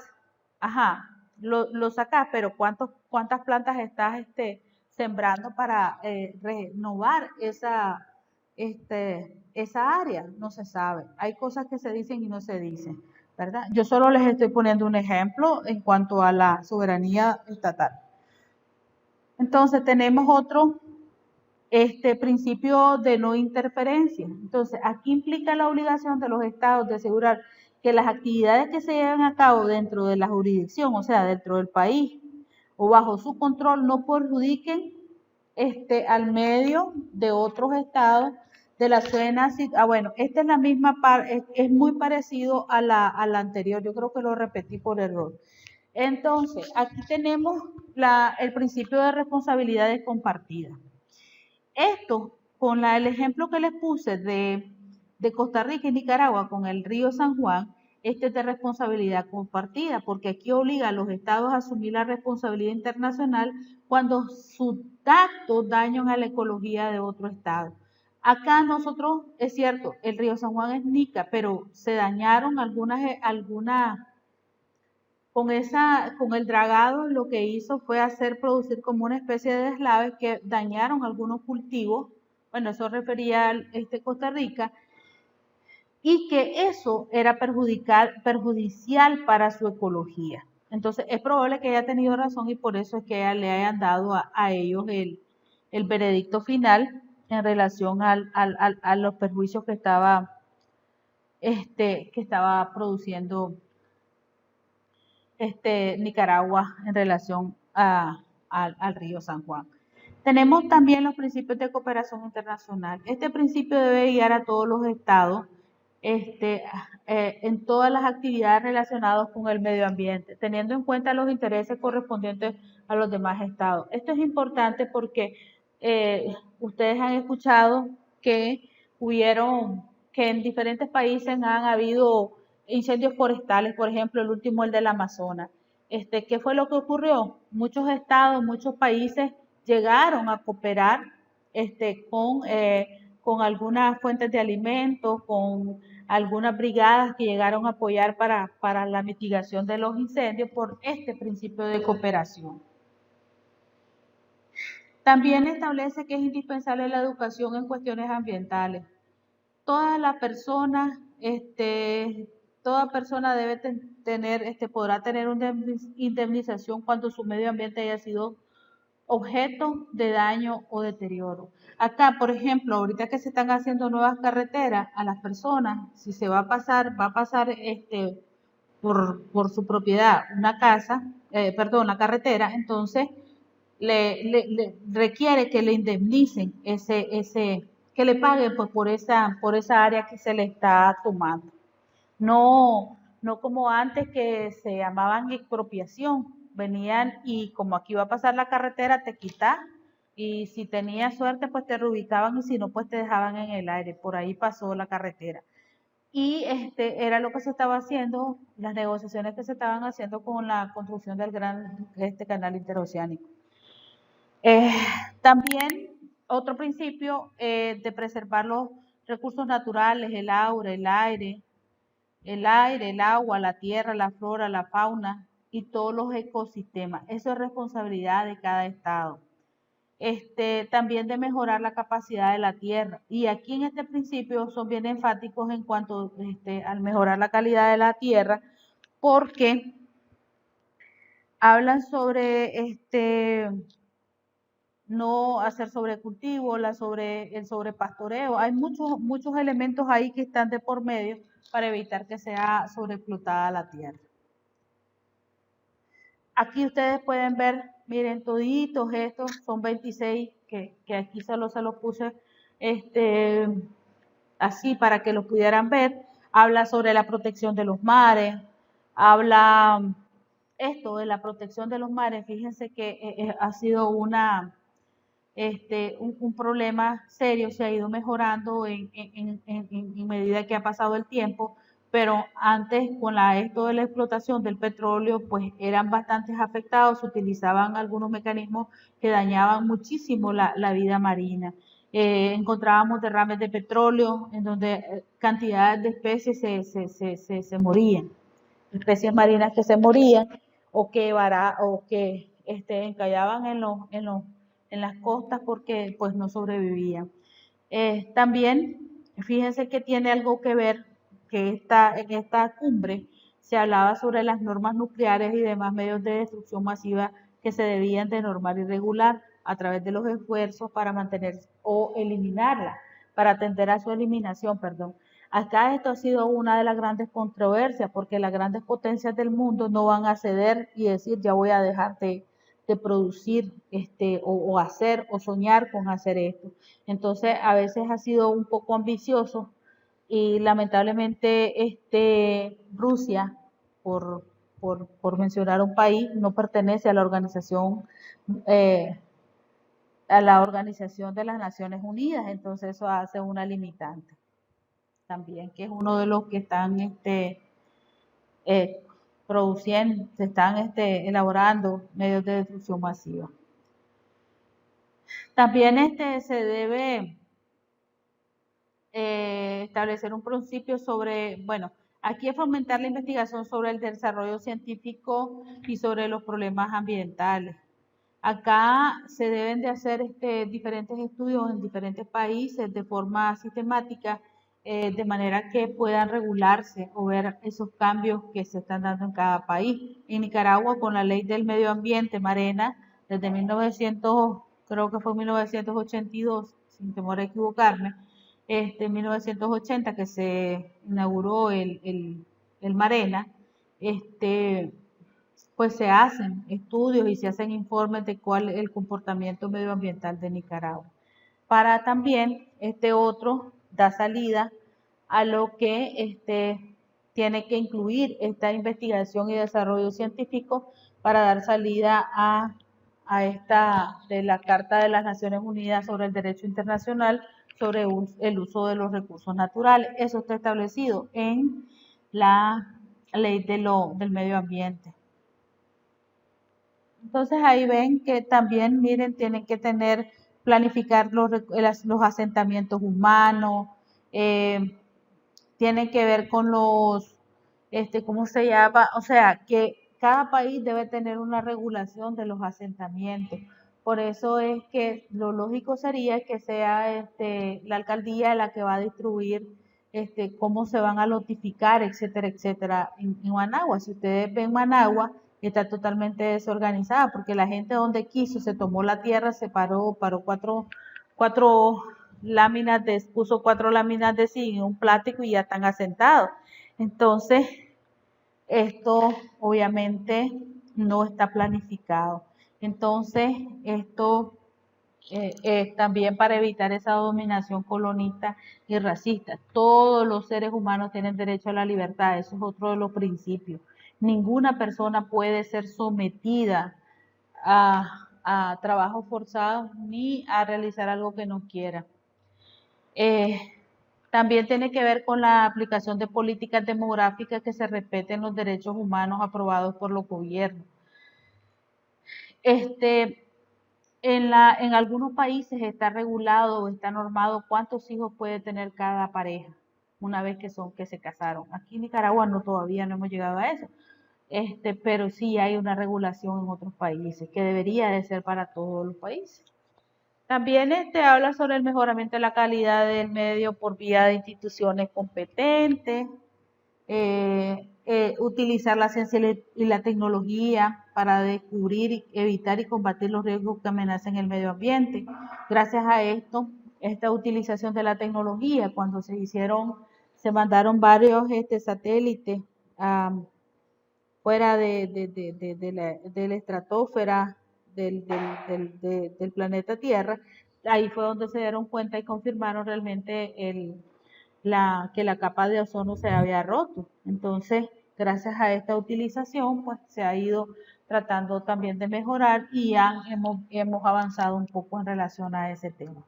Speaker 1: ajá, lo sacas, pero ¿cuántas plantas estás sembrando para renovar esa área? No se sabe. Hay cosas que se dicen y no se dicen, ¿verdad? Yo solo les estoy poniendo un ejemplo en cuanto a la soberanía estatal. Entonces tenemos otro principio de no interferencia. Entonces, aquí implica la obligación de los estados de asegurar que las actividades que se llevan a cabo dentro de la jurisdicción, o sea, dentro del país o bajo su control, no perjudiquen al medio de otros estados de la zona. Bueno, esta es la misma parte, es muy parecido a la anterior, yo creo que lo repetí por error. Entonces, aquí tenemos el principio de responsabilidades compartidas. Esto, con el ejemplo que les puse de Costa Rica y Nicaragua con el río San Juan, este es de responsabilidad compartida, porque aquí obliga a los estados a asumir la responsabilidad internacional cuando sus actos dañan a la ecología de otro estado. Acá nosotros, es cierto, el río San Juan es Nica, pero se dañaron algunas con el dragado. Lo que hizo fue producir como una especie de deslaves que dañaron algunos cultivos. Bueno, eso refería a Costa Rica, y que eso era perjudicial para su ecología. Entonces, es probable que haya tenido razón y por eso es que le hayan dado a ellos el veredicto final en relación a los perjuicios que estaba produciendo Nicaragua en relación al río San Juan. Tenemos también los principios de cooperación internacional. Este principio debe guiar a todos los estados en todas las actividades relacionadas con el medio ambiente, teniendo en cuenta los intereses correspondientes a los demás estados. Esto es importante porque ustedes han escuchado que en diferentes países han habido incendios forestales, por ejemplo, el último, el del Amazonas. ¿Qué fue lo que ocurrió? Muchos estados, muchos países llegaron a cooperar con algunas fuentes de alimentos, con algunas brigadas que llegaron a apoyar para la mitigación de los incendios por este principio de cooperación. También establece que es indispensable la educación en cuestiones ambientales. Toda persona debe podrá tener una indemnización cuando su medio ambiente haya sido objeto de daño o deterioro. Acá, por ejemplo, ahorita que se están haciendo nuevas carreteras, a las personas, si se va a pasar por su propiedad una la carretera, entonces le requiere que le indemnicen que le paguen pues por esa área que se le está tomando. No como antes, que se llamaban expropiación. Venían y como aquí va a pasar la carretera, te quitas, y si tenías suerte pues te reubicaban, y si no pues te dejaban en el aire. Por ahí pasó la carretera. Y era lo que se estaba haciendo, las negociaciones que se estaban haciendo con la construcción del gran canal interoceánico. También otro principio de preservar los recursos naturales, el aire, el agua, la tierra, la flora, la fauna y todos los ecosistemas. Eso es responsabilidad de cada estado. También de mejorar la capacidad de la tierra. Y aquí en este principio son bien enfáticos en cuanto al mejorar la calidad de la tierra, porque hablan sobre no hacer sobrecultivo, el sobrepastoreo. Hay muchos elementos ahí que están de por medio para evitar que sea sobreexplotada la tierra. Aquí ustedes pueden ver, miren, toditos estos son 26 que aquí solo se los puse así para que los pudieran ver. Habla sobre la protección de los mares, habla esto de la protección de los mares. Fíjense que ha sido un problema serio, se ha ido mejorando en medida que ha pasado el tiempo, pero antes con esto de la explotación del petróleo, pues eran bastante afectados, se utilizaban algunos mecanismos que dañaban muchísimo la vida marina. Encontrábamos derrames de petróleo en donde cantidades de especies se morían, especies marinas que se morían o que encallaban en las costas porque pues no sobrevivían. También, fíjense que tiene algo que ver que en esta cumbre se hablaba sobre las normas nucleares y demás medios de destrucción masiva que se debían de normar y regular a través de los esfuerzos para mantener o eliminarla, para atender a su eliminación, perdón. Acá esto ha sido una de las grandes controversias porque las grandes potencias del mundo no van a ceder y decir ya voy a dejar de producir o hacer o soñar con hacer esto. Entonces a veces ha sido un poco ambicioso y lamentablemente Rusia, por, por mencionar un país, no pertenece eh, a la Organización de las Naciones Unidas, entonces eso hace una limitante también, que es uno de los que están eh, produciendo, se están elaborando medios de destrucción masiva. También se debe establecer un principio sobre, bueno, aquí es fomentar la investigación sobre el desarrollo científico y sobre los problemas ambientales. Acá se deben de hacer diferentes estudios en diferentes países de forma sistemática, de manera que puedan regularse o ver esos cambios que se están dando en cada país. En Nicaragua, con la ley del medio ambiente, Marena, desde 1900, creo que fue 1982, sin temor a equivocarme, en 1980 que se inauguró el Marena, pues se hacen estudios y se hacen informes de cuál es el comportamiento medioambiental de Nicaragua. Para también este otro da salida a lo que tiene que incluir esta investigación y desarrollo científico para dar salida a esta de la Carta de las Naciones Unidas sobre el Derecho Internacional sobre el uso de los recursos naturales. Eso está establecido en la ley del medio ambiente. Entonces ahí ven que también, miren, tienen que planificar los asentamientos humanos, tienen que ver con ¿cómo se llama? O sea, que cada país debe tener una regulación de los asentamientos. Por eso es que lo lógico sería que sea la alcaldía la que va a distribuir cómo se van a notificar, etcétera, etcétera, en Managua. Si ustedes ven Managua, está totalmente desorganizada porque la gente donde quiso se tomó la tierra, paró cuatro láminas puso 4 láminas de zinc en un plástico y ya están asentados. Entonces, esto obviamente no está planificado. Entonces, esto es también para evitar esa dominación colonista y racista. Todos los seres humanos tienen derecho a la libertad, eso es otro de los principios. Ninguna persona puede ser sometida a trabajo forzado ni a realizar algo que no quiera. También tiene que ver con la aplicación de políticas demográficas que se respeten los derechos humanos aprobados por los gobiernos. En algunos países está regulado o está normado cuántos hijos puede tener cada pareja una vez que se casaron. Aquí en Nicaragua todavía no hemos llegado a eso, pero sí hay una regulación en otros países que debería de ser para todos los países. También habla sobre el mejoramiento de la calidad del medio por vía de instituciones competentes, utilizar la ciencia y la tecnología para descubrir, evitar y combatir los riesgos que amenazan el medio ambiente. Gracias a esto, esta utilización de la tecnología, cuando se mandaron varios satélites fuera de la estratosfera del planeta Tierra, ahí fue donde se dieron cuenta y confirmaron realmente que la capa de ozono se había roto. Entonces, gracias a esta utilización, pues se ha ido tratando también de mejorar y ya hemos avanzado un poco en relación a ese tema.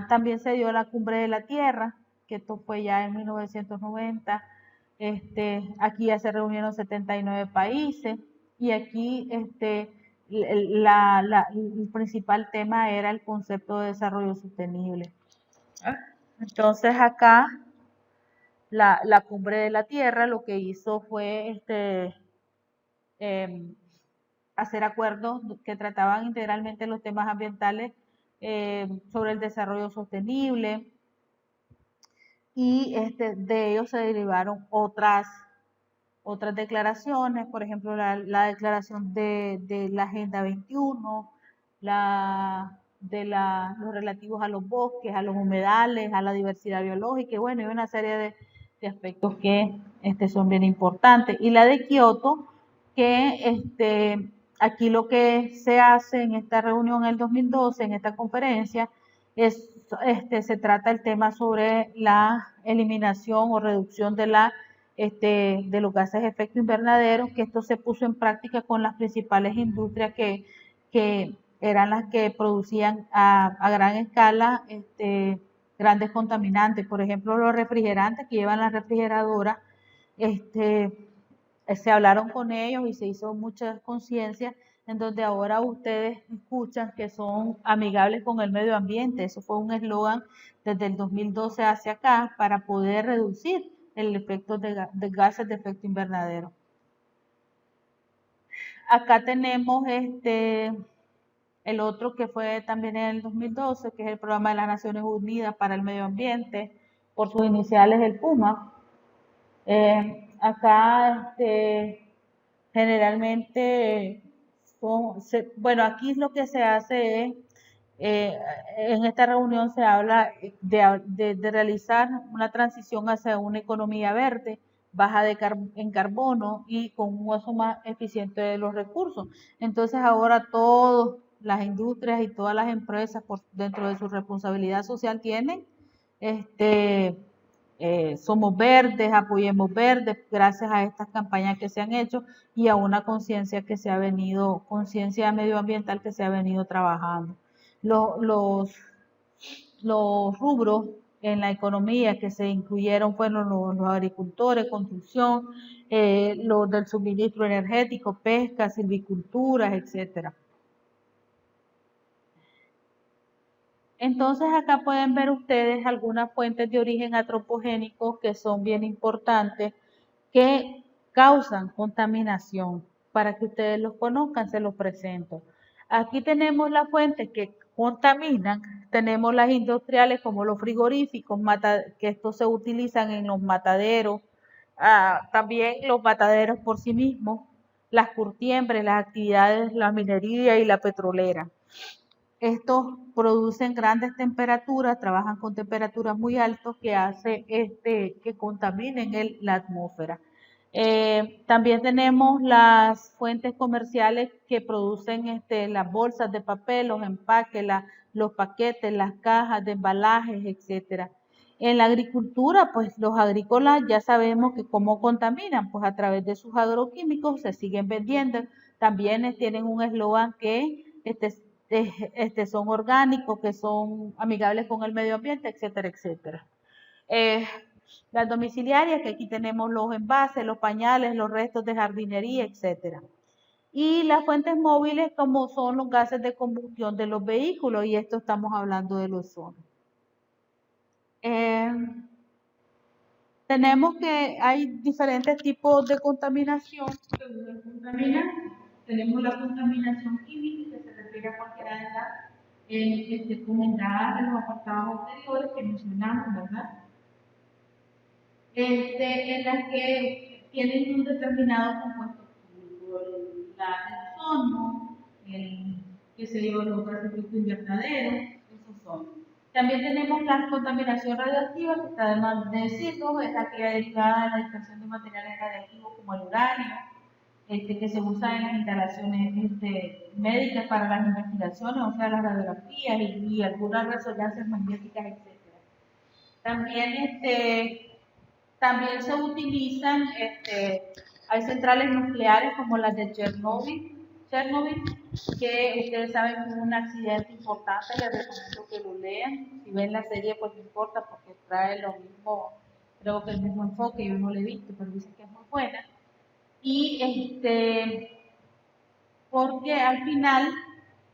Speaker 1: También se dio la cumbre de la Tierra, que esto fue ya en 1990. Aquí ya se reunieron 79 países y aquí el principal tema era el concepto de desarrollo sostenible. Entonces acá la cumbre de la Tierra lo que hizo fue hacer acuerdos que trataban integralmente los temas ambientales sobre el desarrollo sostenible y de ellos se derivaron otras declaraciones, por ejemplo la declaración de la Agenda 21, los relativos a los bosques, a los humedales, a la diversidad biológica, y bueno, y una serie de aspectos que son bien importantes. Y la de Kioto, que aquí lo que se hace en esta reunión en el 2012, en esta conferencia, se trata el tema sobre la eliminación o reducción de los gases de efecto invernadero, que esto se puso en práctica con las principales industrias que eran las que producían a gran escala grandes contaminantes. Por ejemplo, los refrigerantes que llevan las refrigeradoras, se hablaron con ellos y se hizo mucha conciencia en donde ahora ustedes escuchan que son amigables con el medio ambiente. Eso fue un eslogan desde el 2012 hacia acá para poder reducir el efecto de gases de efecto invernadero. Acá tenemos el otro que fue también en el 2012, que es el Programa de las Naciones Unidas para el Medio Ambiente, por sus iniciales el PUMA. Acá generalmente, bueno, aquí lo que se hace es, en esta reunión se habla de realizar una transición hacia una economía verde, baja en carbono y con un uso más eficiente de los recursos. Entonces ahora todas las industrias y todas las empresas dentro de su responsabilidad social tienen Somos Verdes, Apoyemos Verdes, gracias a estas campañas que se han hecho y a una conciencia medioambiental que se ha venido trabajando. Los rubros en la economía que se incluyeron fueron los agricultores, construcción, los del suministro energético, pesca, silvicultura, etcétera. Entonces acá pueden ver ustedes algunas fuentes de origen antropogénico que son bien importantes, que causan contaminación. Para que ustedes los conozcan, se los presento. Aquí tenemos las fuentes que contaminan, tenemos las industriales como los frigoríficos, que estos se utilizan en los mataderos, también los mataderos por sí mismos, las curtiembres, las actividades, la minería y la petrolera. Estos producen grandes temperaturas, trabajan con temperaturas muy altas que hace que contaminen la atmósfera. También tenemos las fuentes comerciales que producen las bolsas de papel, los empaques, los paquetes, las cajas de embalajes, etcétera. En la agricultura, pues los agrícolas ya sabemos que cómo contaminan, pues a través de sus agroquímicos se siguen vendiendo. También tienen un eslogan que son orgánicos, que son amigables con el medio ambiente, etcétera, etcétera. Las domiciliarias, que aquí tenemos los envases, los pañales, los restos de jardinería, etcétera. Y las fuentes móviles, como son los gases de combustión de los vehículos, y esto estamos hablando del ozono. Tenemos que hay diferentes tipos de contaminación que uno contamina. Tenemos la contaminación química, que se refiere a cualquiera de las comentadas en los apartados anteriores que mencionamos, ¿verdad? En las que tienen un determinado compuesto químico, el ozono, los gases de efecto invernadero, esos son. También tenemos la contaminación radiactiva, que está de más de decirlo, es aquella dedicada a la dispersión de materiales radiactivos como el uranio, que se usa en las instalaciones médicas para las investigaciones, o sea, las radiografías y algunas resonancias magnéticas, etc. También se utilizan, hay centrales nucleares como las de Chernobyl, Chernobyl, que ustedes saben que hubo un accidente importante, les recomiendo que lo lean. Si ven la serie, pues no importa porque trae lo mismo, creo que el mismo enfoque, yo no lo he visto, pero dicen que es muy buena. Y porque al final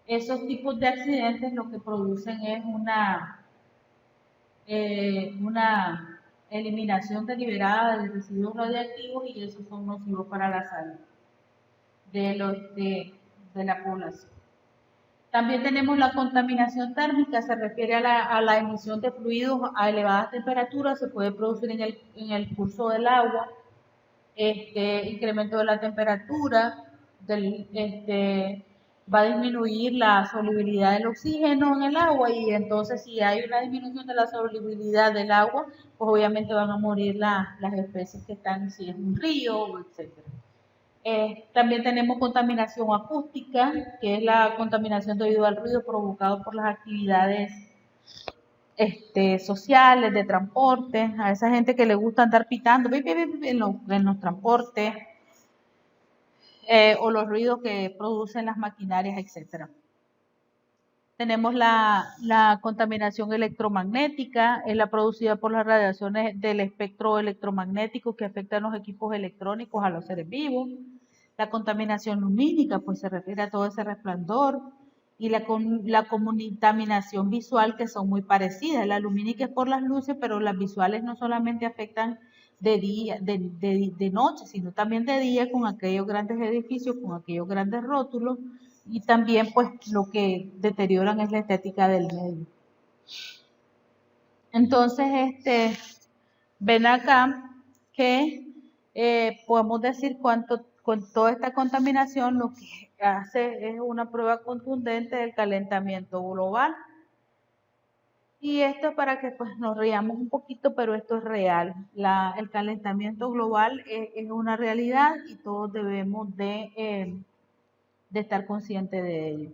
Speaker 1: esos tipos de accidentes lo que producen es una eliminación deliberada de residuos radiactivos y esos son nocivos para la salud de la población. También tenemos la contaminación térmica, se refiere a la emisión de fluidos a elevadas temperaturas, se puede producir en el curso del agua, incremento de la temperatura, va a disminuir la solubilidad del oxígeno en el agua y entonces si hay una disminución de la solubilidad del agua, pues obviamente van a morir las especies que están, si es un río, etc. También tenemos contaminación acústica, que es la contaminación debido al ruido provocado por las actividades sociales, de transporte, a esa gente que le gusta andar pitando en los transportes, o los ruidos que producen las maquinarias, etc. Tenemos la contaminación electromagnética, es la producida por las radiaciones del espectro electromagnético que afectan los equipos electrónicos a los seres vivos. La contaminación lumínica, pues se refiere a todo ese resplandor. Y la contaminación visual, que son muy parecidas. La lumínica es por las luces, pero las visuales no solamente afectan de día, de noche, sino también de día con aquellos grandes edificios, con aquellos grandes rótulos, y también pues lo que deterioran es la estética del medio. Entonces, ven acá que podemos decir cuánto con toda esta contaminación lo que hace es una prueba contundente del calentamiento global. Y esto para que pues nos riamos un poquito, pero esto es real. El calentamiento global es una realidad y todos debemos de estar conscientes de ello.